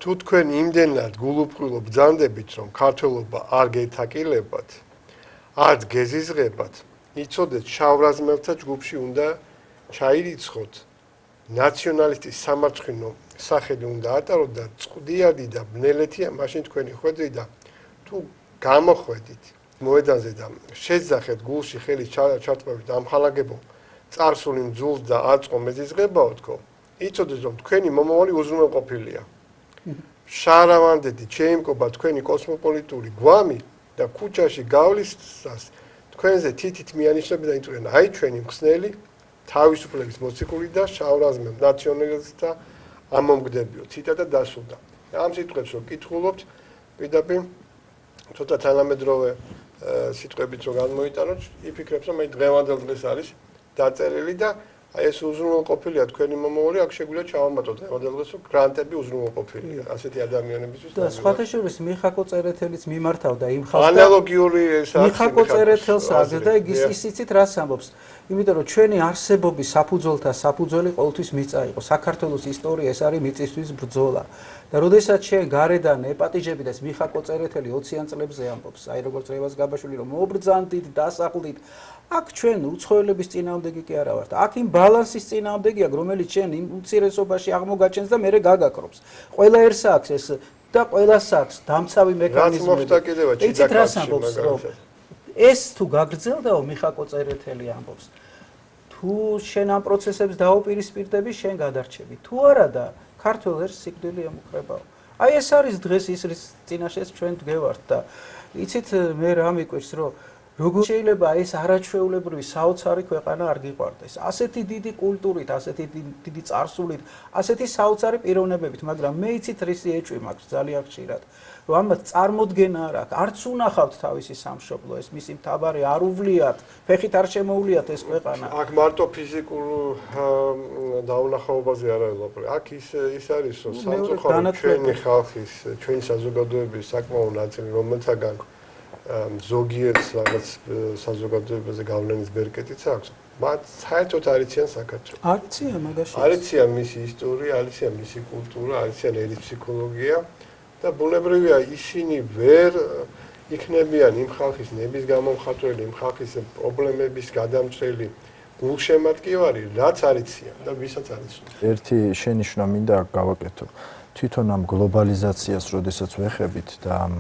თუ თქვენ იმდენად გულუბრყვილო ბრძანდებით, რომ ქართველობა არ გეთაკილებათ, არ გეზიზღებათ, იცოდეთ შავრაზმელთა ჯგუფში უნდა ჩაირიცხოთ, ნაციონალისტის სამარცხვინო სახელი უნდა ატაროთ და წვდიადი და ბნელეთია მაშინ თქვენი ხვედრი და თუ გამოხვედით მოედანზე და შეძახეთ გულში ხელი ჩატყვევით ამხალაგებო წარსული მძულს და აწყო მეზიზღებაო თქო, იცოდეთ რომ თქვენი მომავალი უზრუნველყოფილია. შარავანდეთი შეიმკობა თქვენი კოსმოპოლიტური გვამი და ქუჩაში გავლისას თქვენზე თითით მიანიშნები და იტყვიან აი ჩვენი მხსნელი თავისუფლების მოციქული და შავრაზმელ ნაციონალისტთა ამომგდებიო. ციტატა დასრულდა. ამ სიტყვებს რომ კითხულობთ, პირდაპირ ცოტა თანამედროვე სიტყვებით რომ განმოიტანოთ, იფიქრებს რომ აი დღევანდელ დღეს არის დაწერილი და აი ეს უზრუნველყოფილია თქვენი მომავალი, აქ შეგვიძლია ჩავამატოთ დღევანდელ დღეს, რომ გრანტები უზრუნველყოფილია ასეთი ადამიანებისთვის. და სხვათა შორის მიხაკო წერეთელიც მიმართავდა იმ ხალხს. ანალოგიური ეს არის მიხაკო წერეთელს და ის იცით რას ამბობს? იმიტომ რომ ჩვენი არსებობის საფუძველთა საფუძველი ყოველთვის მიწა იყო. საქართველოს ისტორია ეს არის მიწისთვის ბრძოლა. და როდესაც შენ გარედან ეპატიჟები და ეს მიხაკო წერეთელი 20-იან წლებზე ამბობს, აი როგორც რევაზ გაბაშვილი რომ მობრძანდით, დასახლდით, აქ ჩვენ უცხოელების წინააღმდეგი კი არა ვართ. აქ იმ ბალანსის წინააღმდეგია, რომელიც შენ იმ უცირესობაში აღმოგაჩენს და მერე გაგაკრობს. ყველა ერთს აქვს ეს და ყველას აქვს დამცავი მექანიზმები. რაც მოხდა კიდევა ჭიდაკაცში, ეს თუ გაგრძელდაო მიხაკო წერეთელი ამბობს. თუ შენ ამ პროცესებს დაუპირისპირდები, შენ გადარჩები. თუ არა და ქართველ ერს სიკვდილი ემუქრებაო. აი ეს არის დღეს ის რის წინაშეც ჩვენ დგევართ და იცით მე რა მიკვირს რომ როგორ შეიძლება ეს არაჩვეულებრივი საოცარი ქვეყანა არ გიყვარდეს? ასეთი დიდი კულტურით, ასეთი დიდი წარსულით, ასეთი საოცარი პიროვნებებით, მაგრამ მე იცით რისი ეჭვი მაქვს ძალიან ხშირად. რომ ამათ წარმოდგენა არ აქვს, არც უნახავთ თავისი სამშობლო, ეს მისი მთავარი არ უვლიათ, ფეხით არ შემოუვლიათ ეს ქვეყანა. აქ მარტო ფიზიკურ დაუნახაობაზე არ ელაპარაკი. აქ ის არის, რომ სამწუხაროდ ჩვენი ხალხის, ჩვენი საზოგადოების საკმაო ნაწილი, რომელთაგან ზოგიერთს რაღაც საზოგადოებაზე გავლენის ბერკეტიც აქვს, მათ საერთოდ არ იციან საქართველოს. არ იციან მაგაში. არ იციან მისი ისტორია, არ იციან მისი კულტურა, არ იციან ერის ფსიქოლოგია და ბუნებრივია ისინი ვერ იქნებიან იმ ხალხის ნების გამომხატველი, იმ ხალხის პრობლემების გადამჭრელი გულშემატკივარი, რაც არ იციან და ვისაც არ იციან. ერთი შენიშვნა მინდა გავაკეთო. თვითონ ამ გლობალიზაციას, როდესაც ვეხებით და ამ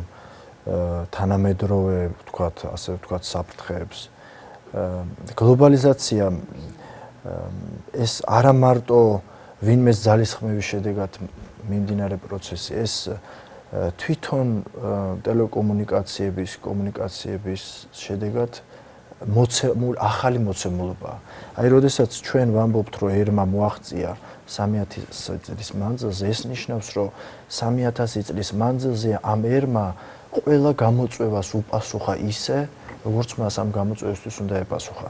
თანამედროვე, ვთქვათ, ასე ვთქვათ, საფრთხეებს. გლობალიზაცია ეს არა მარტო ვინმეს ძალისხმევის შედეგად მიმდინარე პროცესი, ეს თვითონ ტელეკომუნიკაციების, კომუნიკაციების შედეგად ახალი მოცემულობაა. აი, როდესაც ჩვენ ვამბობთ, რომ ერმა მოაღწია 3000 წლის მანძილზე, ეს ნიშნავს, რომ 3000 წლის მანძილზე ამ ერმა ყველა გამოწვევას უპასუხა ისე, როგორც მას ამ გამოწვევისთვის უნდა ეპასუხა.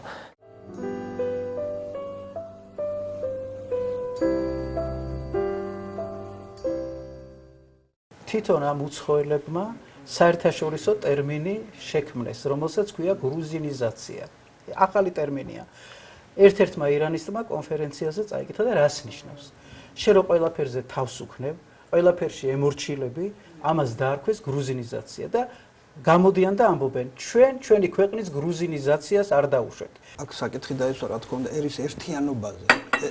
თვითონ ამ უცხოელებმა საერთაშორისო ტერმინი შექმნეს, რომელსაც ქვია გრუზინიზაცია. ახალი ტერმინია. ერთ-ერთმა ირანისტმა კონფერენციაზე წაიკითხა და რას ნიშნავს. შენ რო ყველაფერზე თავს უქნებ, ყველაფერში ემორჩილები, ამას დაარქვეს გრუზინიზაცია და გამოდიან და ამბობენ, ჩვენი ქვეყნის გრუზინიზაციას არ დაუშვეთ. აქ საკითხი დაისვა, რა თქმა უნდა, ერის ერთიანობაზე,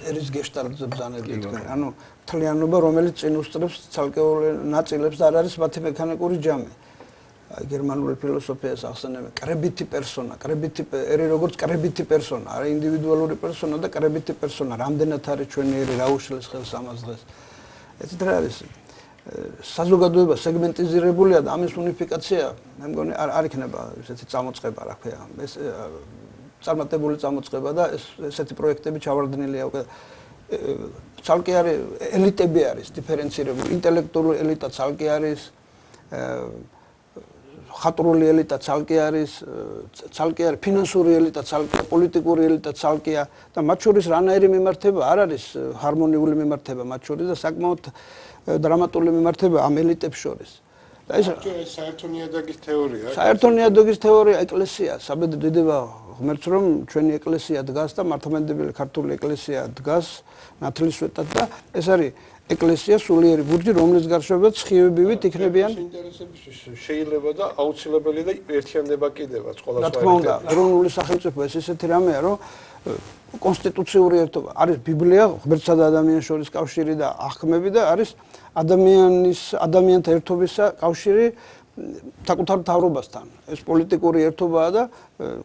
ერის გეშტალტზე ბრძანებით თქვენ. ანუ მთლიანობა, რომელიც წინ უსწრებს ცალკეულ ნაწილებს და არ არის მათი მექანიკური ჯამი. გერმანული ფილოსოფიას ახსენებენ კრებითი პერსონა, ერი როგორც კრებითი პერსონა, არა ინდივიდუალური პერსონა და კრებითი პერსონა. რამდენად არის ჩვენი ერი, რა უშლის ხელს ამას დღეს. ესეთ რა არის? საზოგადოება სეგმენტიზირებულია და ამის უნიფიკაცია, მე მგონი არ იქნება ესეთი წამოწყება, რა ქვია. ეს წარმატებული წამოწყება და ესეთი პროექტები ჩავარდნილია უკვე. ცალკე არის ელიტები არის დიფერენცირებული, ინტელექტუალური ელიტა ცალკე არის, ხატრული ელიტა ცალკე არის, ფინანსური ელიტა ცალკე, პოლიტიკური ელიტა ცალკეა და მათ შორის რანაირი მიმართება არ არის ჰარმონიული მიმართება მათ შორის და საკმაოდ დრამატული მიმართება ამ ელიტებს შორის. და ეს საერთო ნიადაგის თეორია. საერთო ნიადაგის თეორია ეკლესია, საბედო დიდება ღმერთს რომ ჩვენი ეკლესია დგას და მართლმადიდებელი ქართული ეკლესია დგას ნათლისვეტად და ეს არის ეკლესია სულიერი ბურჯი, რომლის გარშემოც ხიებივით იქნებიან ინტერესებისთვის შეიძლება და აუცილებელია და ერთიანდება კიდევაც ყველა სხვა. რა თქმა უნდა, ეროვნული სახელმწიფო ეს ესეთი რამეა, რომ კონსტიტუციური ერთობა არის ბიბლია, ღმერთსა და ადამიანს შორის კავშირი და აღქმები და არის ადამიანთა ერთობისა კავშირი საკუთარ მთავრობასთან. ეს პოლიტიკური ერთობაა და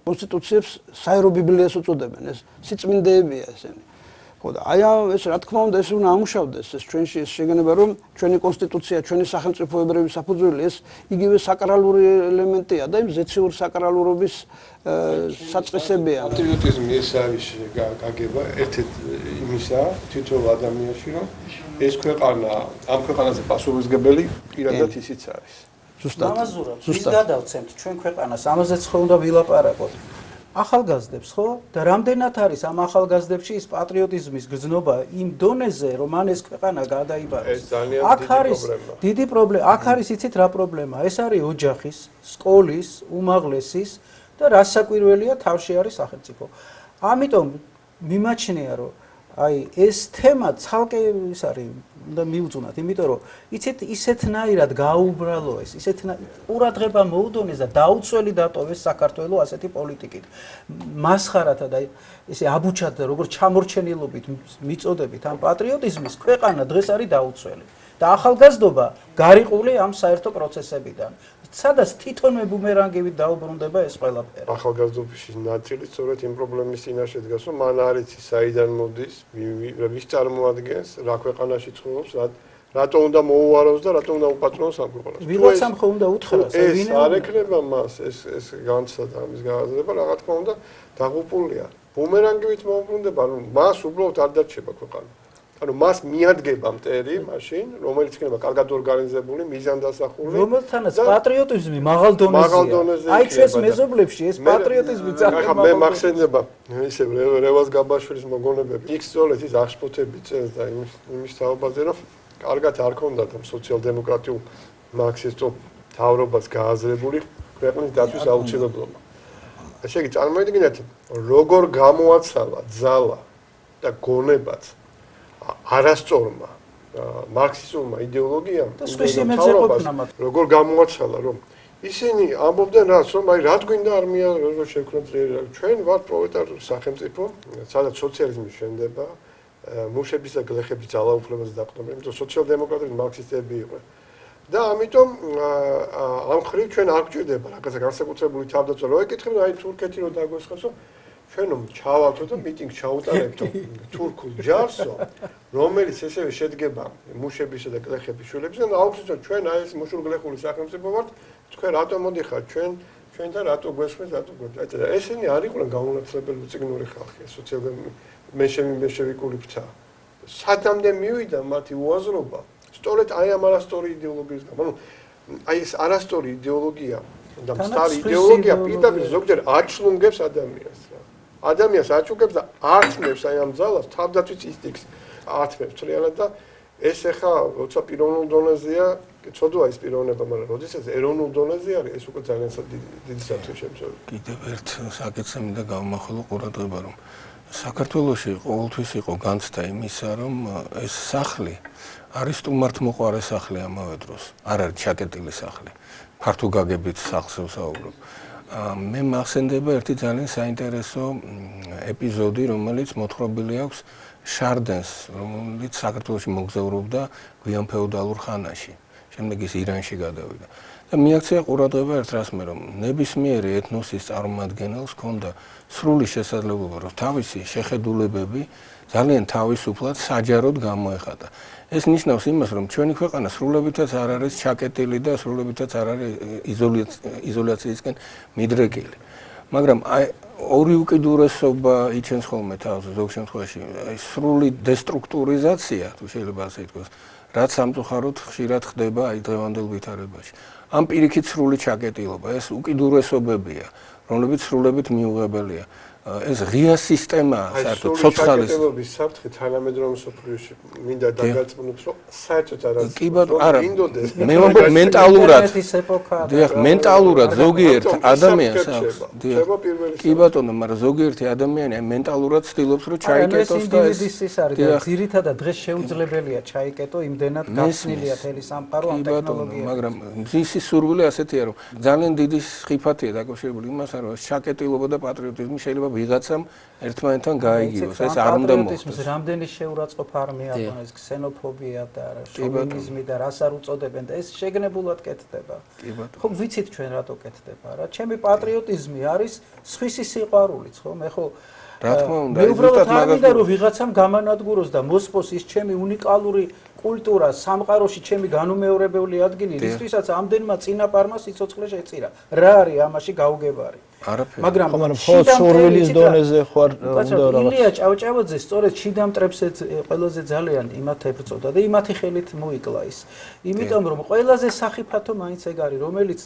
კონსტიტუციებს საერო ბიბლიას უწოდებენ. ეს სიწმინდეებია ესენი. ხო და აი ეს რა თქმა უნდა ეს უნდა ამუშავდეს ეს ჩვენში ეს შეგნება რომ ჩვენი კონსტიტუცია, ჩვენი სახელმწიფოებრების საფუძველი ეს იგივე საკრალური ელემენტია და იმ ზეციურ საკრალურობის საწყისებია. პატრიოტიზმი ეს არის გაგება ერთ-ერთ იმისა თითოეულ ადამიანში რომ ეს ქვეყანა ამ ქვეყანაზე პასუხისმგებელი პირადად ისიც არის. ზუსტად. ვის გადავცემთ ჩვენ ქვეყანას, ამაზეც ხო უნდა ვილაპარაკოთ. ახალგაზრდებს ხო და რამდენად არის ამ ახალგაზრდებში ის პატრიოტიზმის გრძნობა იმ დონეზე რომ ან ეს ქვეყანა გადაიბაროს. ეს ძალიან დიდი პრობლემა. აქ არის იცით რა პრობლემა? ეს არის ოჯახის, სკოლის, უმაღლესის და რას საკვირველია თავში არის სახელმწიფო. ამიტომ მიმაჩნია რომ აი ეს თემა ცალკე ის არის უნდა მიუძღვნათ, იმიტომ რომ იცით ისეთნაირად გააუბრალო ეს, ყურადღება მოუდონეს და დაუცველი დატოვეს საქართველოს ასეთი პოლიტიკით. მასხარათა და ესე აბუჩად და როგორც ჩამორჩენილობით მიწოდებით ამ პატრიოტიზმის ქვეყანა დღეს არის დაუცველი. და ახალგაზრდობა გარიყული ამ საერთო პროცესებიდან. სადაც თვითონვე ბუმერანგივით დაუბრუნდება ეს ყველაფერი. ახალგაზრდობის ნაწილი სწორედ იმ პრობლემის წინაშე დგას, რომ მან არ იცის საიდან მოდის, ვის წარმოადგენს, რა ქვეყანაში ცხოვრობს, რატო უნდა მოუაროს და რატო უნდა უპატრონოს ამ ქვეყანას. ვიღაცამ ხო უნდა უთხრას, ეს არ ეკნება მას ეს განცდა ამის გააზრება, რა თქმა უნდა, დაღუპულია. ბუმერანგივით მოუბრუნდება, ანუ მას უბრალოდ არ დარჩება ქვეყანა. ანუ მას მიადგება მტერი მაშინ, რომელიც იქნება კარგად ორგანიზებული, მიზანდასახული, რომელთანაც პატრიოტიზმი მაღალ დონეზეა. აი ჩვენს მეზობლებში ეს პატრიოტიზმი ძალიან მე მახსენდება ისე რევაზ გაბაშვილის მოგონებები. იქ სწორედ ის აღშფოთები წერს და იმის თაობაზე, რომ კარგად არ ქონდათ ამ სოციალ-დემოკრატიულ მარქსისტულ თავრობას გააზრებული ქვეყნის დაცვის აუცილებლობა. ესე იგი წარმოიდგინეთ, როგორ გამოაცალა ძალა და გონებაც არასწორმა მარქსისტულმა იდეოლოგიამ როგორ გამოაცალა, რომ ისინი ამბობდნენ რაც, რომ აი რა გვინდა არმია როგორ შევქნათ ჩვენ ვართ პროლეტარული სახელმწიფო, სადაც სოციალიზმი შენდება, მუშების და გლეხების ძალაუფლებაზე დაყრდნობა, იმიტომ სოციალ-დემოკრატები მარქსისტები იყვნენ. და ამიტომ ამ ხრივ ჩვენ არ გვჭირდება რაღაცა განსაკუთრებული თავდაცვა, რომ ეკითხებინ აი თურქეთი რო დაგვესხოსო, ჩვენ ჩავალთო და მიტინგს ჩაუტარებთ თურქულ ჯარსო, რომელიც ესევე შედგება მუშებისა და გლეხების შვილებისგან, აუხსნით ჩვენ აი ეს მუშულ-გლეხული სახელმწიფო ვართ, თქვენ რატომ მოდიხართ ჩვენთან რატო გვესმის, რატო გვეთქვით. ესენი არ იყვნენ გაუნაცვლებელი უწიგნური ხალხი, მენშევიკული ფრთა. სადამდე მივიდა მათი უაზრობა, სწორედ აი ამ არასწორი იდეოლოგიის გამო. ანუ აი ეს არასწორი იდეოლოგია და მცდარი იდეოლოგია პირდაპირ ზოგჯერ აჩლუნგებს ადამიანს. ადამიანს აჩუქებს და ართმევს აი ამ ძალას თავდაცვის ინსტინქტს ართმევს თლიანად და ეს ახლა როცა პიროვნულ დონეზეა, ცოდვა ის პიროვნება, მაგრამ როდესაც ეროვნულ დონეზე არის, ეს უკვე ძალიან დიდი საფრთხის შემცველი. კიდევ ერთ საკითხს მინდა გავმახვილო ყურადღება, რომ საქართველოში ყოველთვის იყო განცდა იმისა, რომ ეს სახლი არის სტუმართმოყვარე სახლი ამავე დროს, არ არის ჩაკეტილი სახლი. ფართო გაგებით სახლს ვსაუბრობ. მე მახსენდება ერთი ძალიან საინტერესო ეპიზოდი, რომელიც მოთხრობილი აქვს შარდენს, რომელიც საქართველოში მოგზაურობდა გვიან ფეოდალურ ხანაში. შემდეგ ის ირანში გადავიდა. და მიაქცია ყურადღება ერთ რასმე, რომ ნებისმიერი ეთნოსის წარმომადგენელს ჰქონდა სრული შესაძლებლობა, რომ თავისი შეხედულებები ძალიან თავისუფლად საჯაროდ გამოეხატა. ეს ნიშნავს იმას, რომ ჩვენი ქვეყანა სრულებითაც არ არის ჩაკეტილი და სრულებითაც არ არის იზოლაციისკენ მიდრეკილი. მაგრამ აი ორი უკიდურესობა იჩენს ხოლმე თავს ზოგ შემთხვევაში, აი სრული დესტრუქტურიზაცია, თუ შეიძლება ასე ითქვას, რაც სამწუხაროდ ხშირად ხდება აი დღევანდელ ვითარებაში. ამ პირიქით სრული ჩაკეტილობა, ეს უკიდურესობებია, რომლებიც სრულებით მიუღებელია. ეს ღია სისტემაა, საერთოდ ცოცხალის ჩაკეტილობის საფრთხე თანამედროვე მსოფლიოში მინდა დაგარწმუნოთ, რომ საერთოდ არ არის. კი ბატონო, არა. მე ვამბობ მენტალურად. დიახ, მენტალურად ზოგიერთ ადამიანს აქვს. კი ბატონო, მაგრამ ზოგიერთი ადამიანი მენტალურად ცდილობს, რომ ჩაიკეტოს და ეს არის და ძირითადად დღეს შეუძლებელია ჩაიკეტო, იმდენად გახსნილია თელი სამყარო ამ ტექნოლოგიებით. მაგრამ მისი სურვილი ასეთია, რომ ძალიან დიდი ხიფათია დაკავშირებული იმასთან, რომ ჩაკეტილობა და პატრიოტიზმი შეიძლება ვიღაცამ ერთმანეთთან გაიგივოს, ეს არ უნდა მოხდეს. პატრიოტიზმის რამდენი შეურაცხყოფა არ მეაყენეს, ქსენოფობია და შოვინიზმი და რას არ უწოდებენ და ეს შეგნებულად კეთდება. ხო ვიცით ჩვენ რატო კეთდება რა. ჩემი პატრიოტიზმი არის სხვისი სიყვარულიც, ხო? მე ხო რა თქმა უნდა, მე უბრალოდ არ მინდა რომ ვიღაცამ გამანადგუროს და მოსპოს ის ჩემი უნიკალური კულტურა სამყაროში ჩემი განუმეორებელი ადგილი, რისთვისაც ამდენმა წინაპარმა სიცოცხლე შეწირა. რა არის ამაში გაუგებარი? არაფერი. მაგრამ მხოლოდ სურვილის დონეზე ხარ უნდა რაღაც. ილია ჭავჭავაძე სწორედ შიდა მტრებზე ყველაზე ძალიან იმათ ებრძოდა და იმათი ხელით მოიკლა ის. იმიტომ რომ ყველაზე სახიფათო მაინც ეგ არის, რომელიც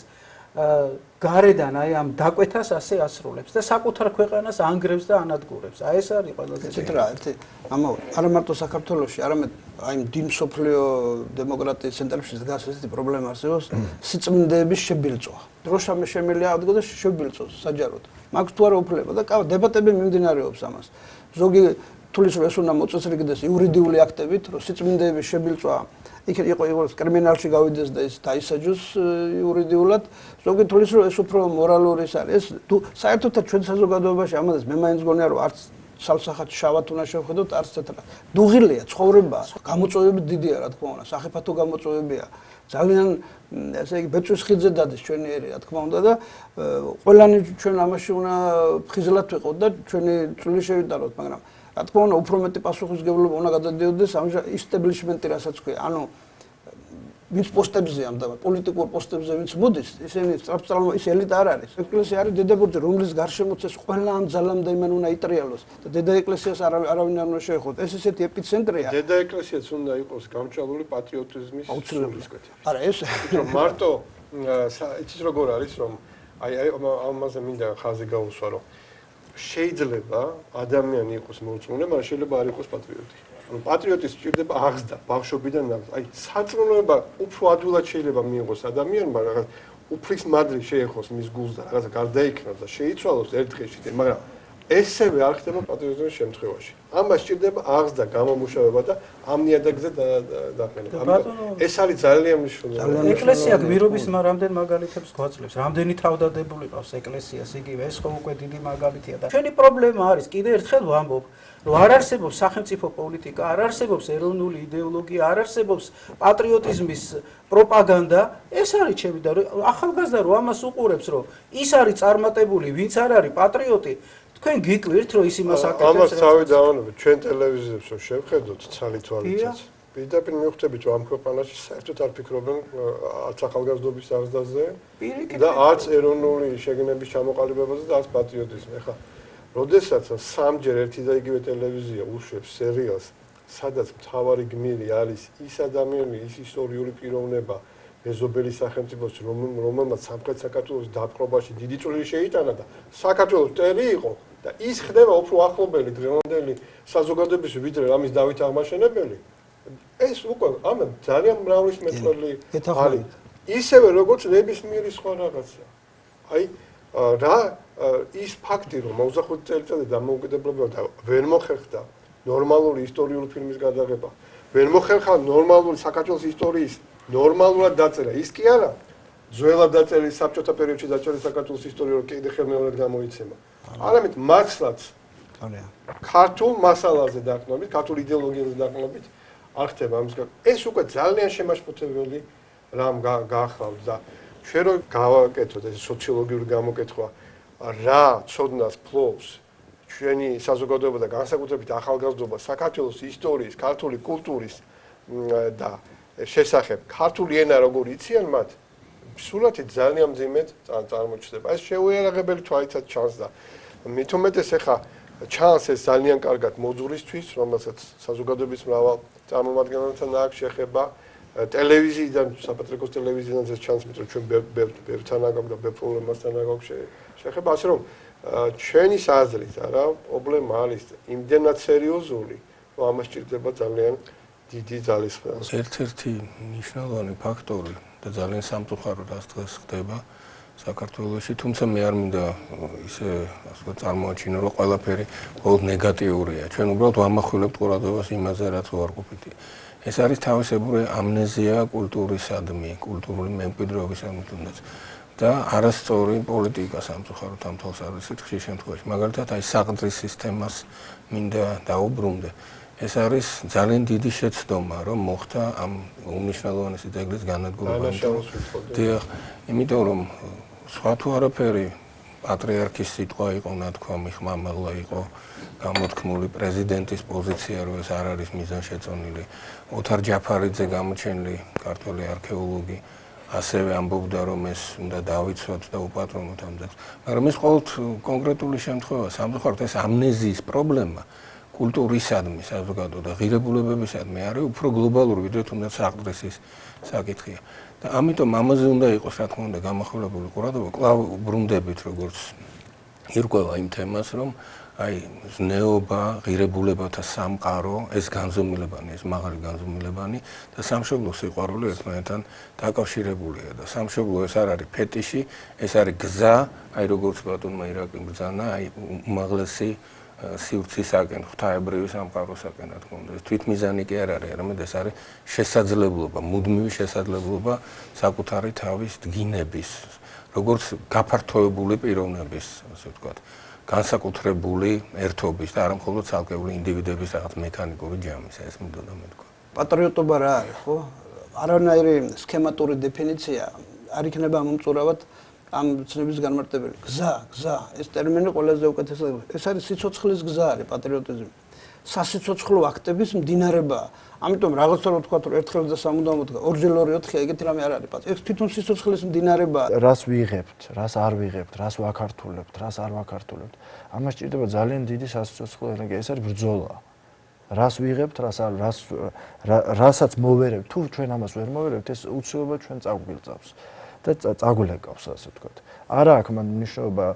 გარედან აი ამ დაკვეთას ასე ასრულებს და საკუთარ ქვეყანას ანგრევს და ანადგურებს. აი ეს არის ყველაზე ცით რა, ერთი ამავე არა მარტო საქართველოში, არამედ აი დიდ მსოფლიო დემოკრატიის ცენტრებში დგას ესეთი პრობლემა არსებობს, სიწმინდეების შებილწვა. დროშა შემიძლია აღდგოს და შებილწოს საჯაროდ. მაქვს თუ არა უფლება და დებატები მიმდინარეობს ამას. ზოგი თulis რომ ეს უნდა მოწესრიგდეს იურიდიული აქტებით, რომ სიწმინდეების შებილწვა იქ იყო კრიმინალში გავიდეს და ის დაისაჯოს იურიდიულად. ზოგი თulis რომ ეს უფრო მორალური არის. ეს თუ საერთოდაც ჩვენ საზოგადოებაში ამას მე მაინც გონია რომ არც სალსახად შავად უნდა შევხედოთ, არც თეთრად. დუღილია ცხოვრება, გამოწვევები დიდია რა თქმა უნდა, სახიფათო გამოწვევებია. ძალიან ესე იგი ბეწვის ხიძზე დადის ჩვენი ერი რა თქმა უნდა და ყველანი ჩვენ ამაში უნდა ფხიზლად ვიყოთ და ჩვენი წვლილი შევიტანოთ, მაგრამ რა თქმა უნდა უფრო მეტი პასუხისმგებლობა უნდა გადადიოდეს ამ ისტაბლიშმენტი, რასაც ქვია. ანუ ვინც პოსტებზე ამდა, პოლიტიკურ პოსტებზე ვინც მოდის, ისინი სწრაფწრაფ ის ელიტა არ არის. ეკლესია არის დედაბურჯი, რომლის გარშემოც ეს ყველა ამ ძალამდე იმან უნდა იტრიალოს და დედა ეკლესიას არავინ არ უნდა შეეხოთ. ეს ესეთი ეპიცენტრია. დედა ეკლესიაც უნდა იყოს გამჭვალული პატრიოტიზმის სულისკვეთი. არა, ეს მარტო იცით როგორ არის რომ აი ამაზე მინდა ხაზი გაუსვა რომ შეიძლება ადამიანი იყოს მოწმუნე, მაგრამ შეიძლება არ იყოს პატრიოტი. ანუ პატრიოტის სჭირდება აღზრდა ბავშვობიდან აღზრდა. აი სარწმუნოება უფრო ადვილად შეიძლება მიიღოს ადამიანმა, რაღაც უფლის მადლი შეეხოს მის გულს და რაღაცა გარდაიქმნას და შეიცვალოს ერთ დღეში, მაგრამ ესევე არ ხდება პატრიოტიზმის შემთხვევაში. ამას სჭირდება აღზრდა, გამომუშავება და ამ ნიადაგზე დაყენება. ეს არის ძალიან მნიშვნელოვანი. ეკლესია გვირობის რამდენ მაგალითებს გვაძლევს. რამდენი თავდადებული ყავს ეკლესიას იგივე, ეს ხო უკვე დიდი მაგალითია და ჩვენი პრობლემა არის, კიდე ერთხელ ვამბობ, რომ არ არსებობს სახელმწიფო პოლიტიკა, არ არსებობს ეროვნული იდეოლოგია, არ არსებობს პატრიოტიზმის პროპაგანდა. ეს არის ჩემი და ახალგაზრდა რო ამას უყურებს, რომ ის არის წარმატებული, ვინც არ არის პატრიოტი, თქვენ გიკლირთ რომ ის იმას აკეთებს. ამას თავი დავანებოთ, ჩვენ ტელევიზიებს რო შევხედოთ ცალი თვალითაც. პირდაპირ მივხვდებით რომ ამ ქვეყანაში საერთოდ არ ფიქრობენ არც ახალგაზრდობის აღზრდაზე და არც ეროვნული შეგნების ჩამოყალიბებაზე და არც პატრიოტიზმზე. ეხლა როდესაც სამჯერ ერთი და იგივე ტელევიზია უშვებს სერიალს, სადაც მთავარი გმირი არის ის ადამიანი, ის ისტორიული პიროვნება, მეზობელი სახელმწიფოს, რომელმაც სამხრეთ საქართველოს დაპყრობაში დიდი წვლილი შეიტანა და საქართველოს მტერი იყო და ის ხდება უფრო ახლობელი დღევანდელი საზოგადოების ვიდრე რამის დავით აღმაშენებელი. ეს უკვე ამ ძალიან მრავალისმეტყველი არის. ისევე როგორც ნებისმიერი სხვა რაღაცა. აი რა ის ფაქტი რომ 25 წელიწადი დამოუკიდებლობა და ვერ მოხერხდა ნორმალური ისტორიული ფილმის გადაღება, ვერ მოხერხა ნორმალური საქართველოს ისტორიის ნორმალურად დაწერა. ის კი არა ძველად დაწერილი საბჭოთა პერიოდში დაწერილი საქართველოს ისტორია რომ კიდე ხელმეორედ გამოიცემა. არამედ მართლაც ქართულ მასალაზე დაყნობით, ქართულ იდეოლოგიაზე დაყნობით არ ხდება ამის გარდა. ეს უკვე ძალიან შემაშფოთებელი რამ გაახლავთ და ჩვენ რო გავაკეთოთ ეს სოციოლოგიური გამოკითხვა რა ცოდნას ფლობს ჩვენი საზოგადოება და განსაკუთრებით ახალგაზრდობა საქართველოს ისტორიის, ქართული კულტურის და შესახებ ქართული ენა როგორ იციან მათ სულათი ძალიან მძიმედ წარმოჩნდება. ეს შეუიარაღებელი თვალითაც ჩანს და მით უმეტეს ახლა ჩანს ეს ძალიან კარგად მოძღვრისთვის, რომელსაც საზოგადოების მრავალ წარმომადგენელთან აქვს შეხება ტელევიზიიდან, საპატრიარქოს ტელევიზიიდან ეს ჩანს, მეტყვი ჩვენ ბევრთან აქვს და ბევრ პრობლემასთან აქვს შეხება, ასე რომ ჩვენი აზრით არა, პრობლემა არის იმდენად სერიოზული, რომ ამას სჭირდება ძალიან დიდი ძალისხმევა. ერთ-ერთი მნიშვნელოვანი ფაქტორი და ძალიან სამწუხარო რაც დღეს ხდება საქართველოში, თუმცა მე არ მინდა ისე ასე ვთქვათ წარმოაჩინო, რომ ყველაფერი მხოლოდ ნეგატიურია. ჩვენ უბრალოდ ვამახვილებთ ყურადღებას იმაზე, რაც უარყოფითია. ეს არის თავისებური ამნეზია კულტურისადმი, კულტურული მემკვიდრეობისადმი თუნდაც და არასწორი პოლიტიკა სამწუხაროდ ამ თვალს არის ხშირ შემთხვევაში. მაგალითად, აი საყდრის სისტემას მინდა დაუბრუნდე. ეს არის ძალიან დიდი შეცდომა, რომ მოხდა ამ უმნიშვნელოვანესი ძეგლის განადგურება. დიახ, იმიტომ რომ სხვა თუ არაფერი პატრიარქის სიტყვა იყო ნათქვამი, ხმამაღლა იყო გამოთქმული პრეზიდენტის პოზიცია, რომ ეს არ არის მიზანშეწონილი. ოთარ ჯაფარიძე გამოჩენილი ქართველი არქეოლოგი ასევე ამბობდა, რომ ეს უნდა დავიცვათ და უპატრონოთ ამ ძეგლს. მაგრამ ეს ყოველ კონკრეტული შემთხვევა, სამწუხაროდ ეს ამნეზიის პრობლემა კულტურისადმი, საზოგადო და ღირებულებებისადმი არის უფრო გლობალური, ვიდრე თუნდაც საყდრის საკითხია. და ამიტომ ამაზე უნდა იყოს, რა თქმა უნდა, გამახვილებული ყურადღება. კვლავ ბრუნდებით, როგორც ირკვევა იმ თემას, რომ აი ზნეობა, ღირებულებათა სამყარო, ეს განზომილებანი, ეს მაღალი განზომილებანი და სამშობლოს სიყვარული ერთმანეთთან დაკავშირებულია და სამშობლო ეს არ არის ფეტიში, ეს არის გზა, აი როგორც ბატონმა ირაკლიმ ბრძანა, აი უმაღლესი სივრცისაკენ, ღვთაებრივი სამყაროსაკენ, რა თქმა უნდა. ეს თვითმიზანი კი არ არის, არამედ ეს არის შესაძლებლობა, მუდმივი შესაძლებლობა საკუთარი თავის დგინების, როგორც გაფართოებული პიროვნების, ასე ვთქვათ, განსაკუთრებული ერთობის და არა მხოლოდ ცალკეული ინდივიდების რაღაც მექანიკური ჯამის, ეს მინდოდა მეთქვა. პატრიოტობა რა არის, ხო? არანაირი სქემატური დეფინიცია არ იქნება მომწურავად ამ ცნების განმარტებელი. გზა, ეს ტერმინი ყველაზე უკეთესია. ეს არის სიცოცხლის გზა არის პატრიოტიზმი. სასიცოცხლო აქტების მდინარებაა. ამიტომ რაღაცა რო თქვა რომ ერთხელ და სამუდამოდ 2-2-4 ეგეთი რამე არ არის. ეს თვითონ სიცოცხლის მდინარებაა. რას ვიღებთ, რას არ ვიღებთ, რას ვაქართულებთ, რას არ ვაქართულებთ. ამას ჭირდება ძალიან დიდი სასიცოცხლო ენერგია. ეს არის ბრძოლა. რას ვიღებთ, რასაც მოვერებთ. თუ ჩვენ ამას ვერ მოვერებთ, ეს უცილებლად ჩვენ წაგვგილწავს და წაგულეკავს, ასე ვთქვათ. არა აქვს მან მნიშვნელობა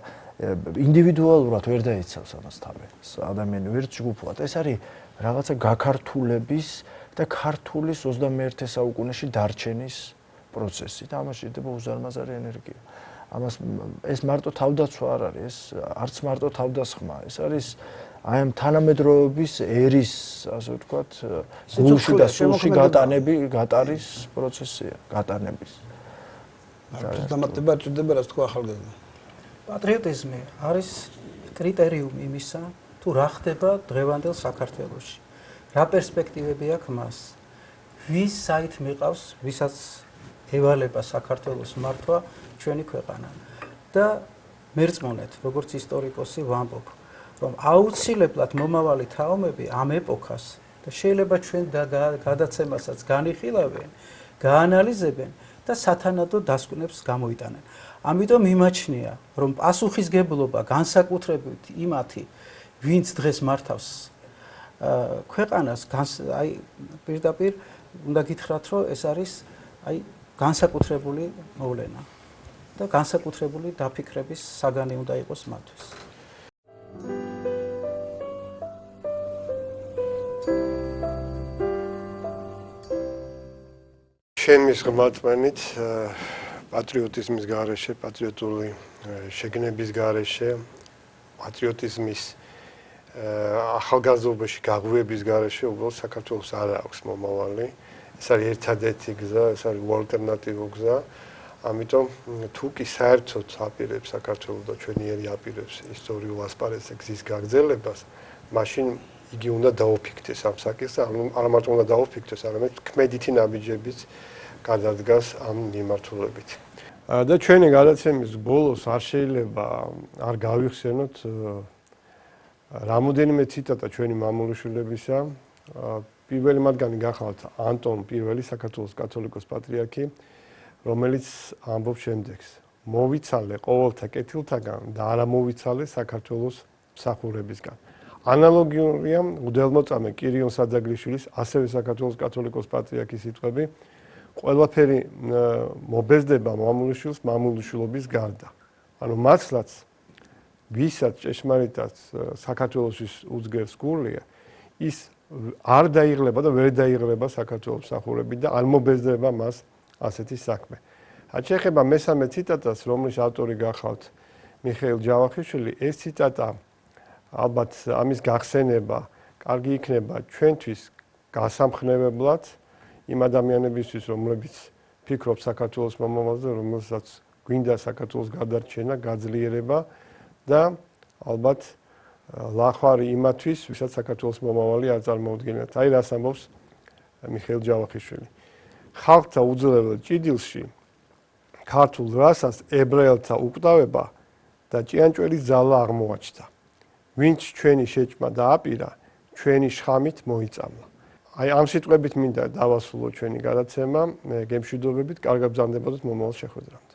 ინდივიდუალურად ვერ დაიცავს ამას თავი. ადამიანი ვერ ჯგუფად. ეს არის რაღაცა გაქართულების და ქართულის 21 საუკუნეში დარჩენის პროცესი და ამას ჭირდება უზარმაზარი ენერგია. ამას ეს მარტო თავდაცვა არ არის, ეს არც მარტო თავდასხმა, ეს არის აი ამ თანამედროვეობის ერის, ასე ვთქვათ, გულში და სულში გატარის პროცესია, გატანების. დამატება ჭირდება რაც თქვა ახალგაზრდა. პატრიოტიზმი არის კრიტერიუმი იმისა, თუ რა ხდება დღევანდელ საქართველოში. რა პერსპექტივები აქვს მას? ვის საით მიყავს, ვისაც ევალება საქართველოს მართვა ჩვენი ქვეყანა. და მერწმუნეთ, როგორც ისტორიკოსი ვამბობ, რომ აუცილებლად მომავალი თაობები ამ ეპოქას და შეიძლება ჩვენ გადაცემასაც განიხილავენ, გაანალიზებენ და სათანადო დასკვნებს გამოიტანენ. ამიტომ იმაჩნია, რომ პასუხისგებლობა განსაკუთრებით იმათი, ვინც დღეს მართავს ქვეყანას, აი პირდაპირ უნდა გითხრათ, რომ ეს არის აი განსაკუთრებული მოვლენა და განსაკუთრებული დაფიქრების საგანი უნდა იყოს მათთვის. ჩემის ღმერთმენით პატრიოტიზმის გარეშე, პატრიოტული შეგნების გარეშე, პატრიოტიზმის ახალგაზრდობაში გაღვივების გარეშე უბრალოდ საქართველოს არ აქვს მომავალი. ეს არის ერთადერთი გზა, ეს არის ალტერნატიული გზა. ამიტომ თუ კი საერთოდ აპირებს საქართველოს და ჩვენიერი აპირებს ისტორიულ ასპარეზზე გზის გაგრძელებას, მაშინ იგი უნდა დაუფიქრდეს ამ საკითხს, არა მარტო უნდა დაუფიქრდეს, არამედ ქმედითი ნაბიჯებიც გადადგას ამ მიმართულებით. და ჩვენი გადაცემის ბოლოს არ შეიძლება არ გავიხსენოთ რამოდენიმე ციტატა ჩვენი მამულიშვილებისა. პირველი მათგანი გახლავთ ანტონ პირველი საქართველოს კათოლიკოს პატრიარქი, რომელიც ამბობს შემდეგს: მოვიცალე ყოველთა კეთილთაგან და არა მოვიცალე საქართველოს მსახურებისგან. ანალოგიურია მღვდელმოწამე კირიონ საძაგლიშვილის, ასევე საქართველოს კათოლიკოს პატრიარქის სიტყვები: ყველაფერი მობეზდება მამულიშვილს მამულიშვილობის გარდა. ანუ მართლაც ვისაც ჭეშმარიტად საქართველოსის უძგერს გულია, ის არ დაიღლება და ვერ დაიღლება საქართველოს მსახურებით და არ მობეზდება მას ასეთი საქმე. რაც შეეხება მესამე ციტატას, რომლის ავტორი გახლავთ მიხეილ ჯავახიშვილი, ეს ციტატა ალბათ ამის გახსენება კარგი იქნება ჩვენთვის გასამხნევებლად იმ ადამიანებისთვის, რომლებიც ფიქრობ საქართველოს მომავალზე, რომელსაც გვინდა საქართველოს გადარჩენა, გაძლიერება და ალბათ ლახვარი იმათვის, ვისაც საქართველოს მომავალი არ წარმოუდგენიათ. აი რას ამბობს მიხეილ ჯავახიშვილი. ხალხთა უძლევლად ჭიდილში ქართულ რასას ებრაელთა უკვდავება და ჭიანჭველი ძალა აღმოაჩნდა. ვინც ჩვენი შეჭმა დააპირა, ჩვენი შხამით მოიწამლა. აი ამ სიტყვებით მინდა დავასრულო ჩვენი გადაცემა, გემშვიდობებით, კარგად ბრძანდებოდეთ მომავალ შეხვედრამდე.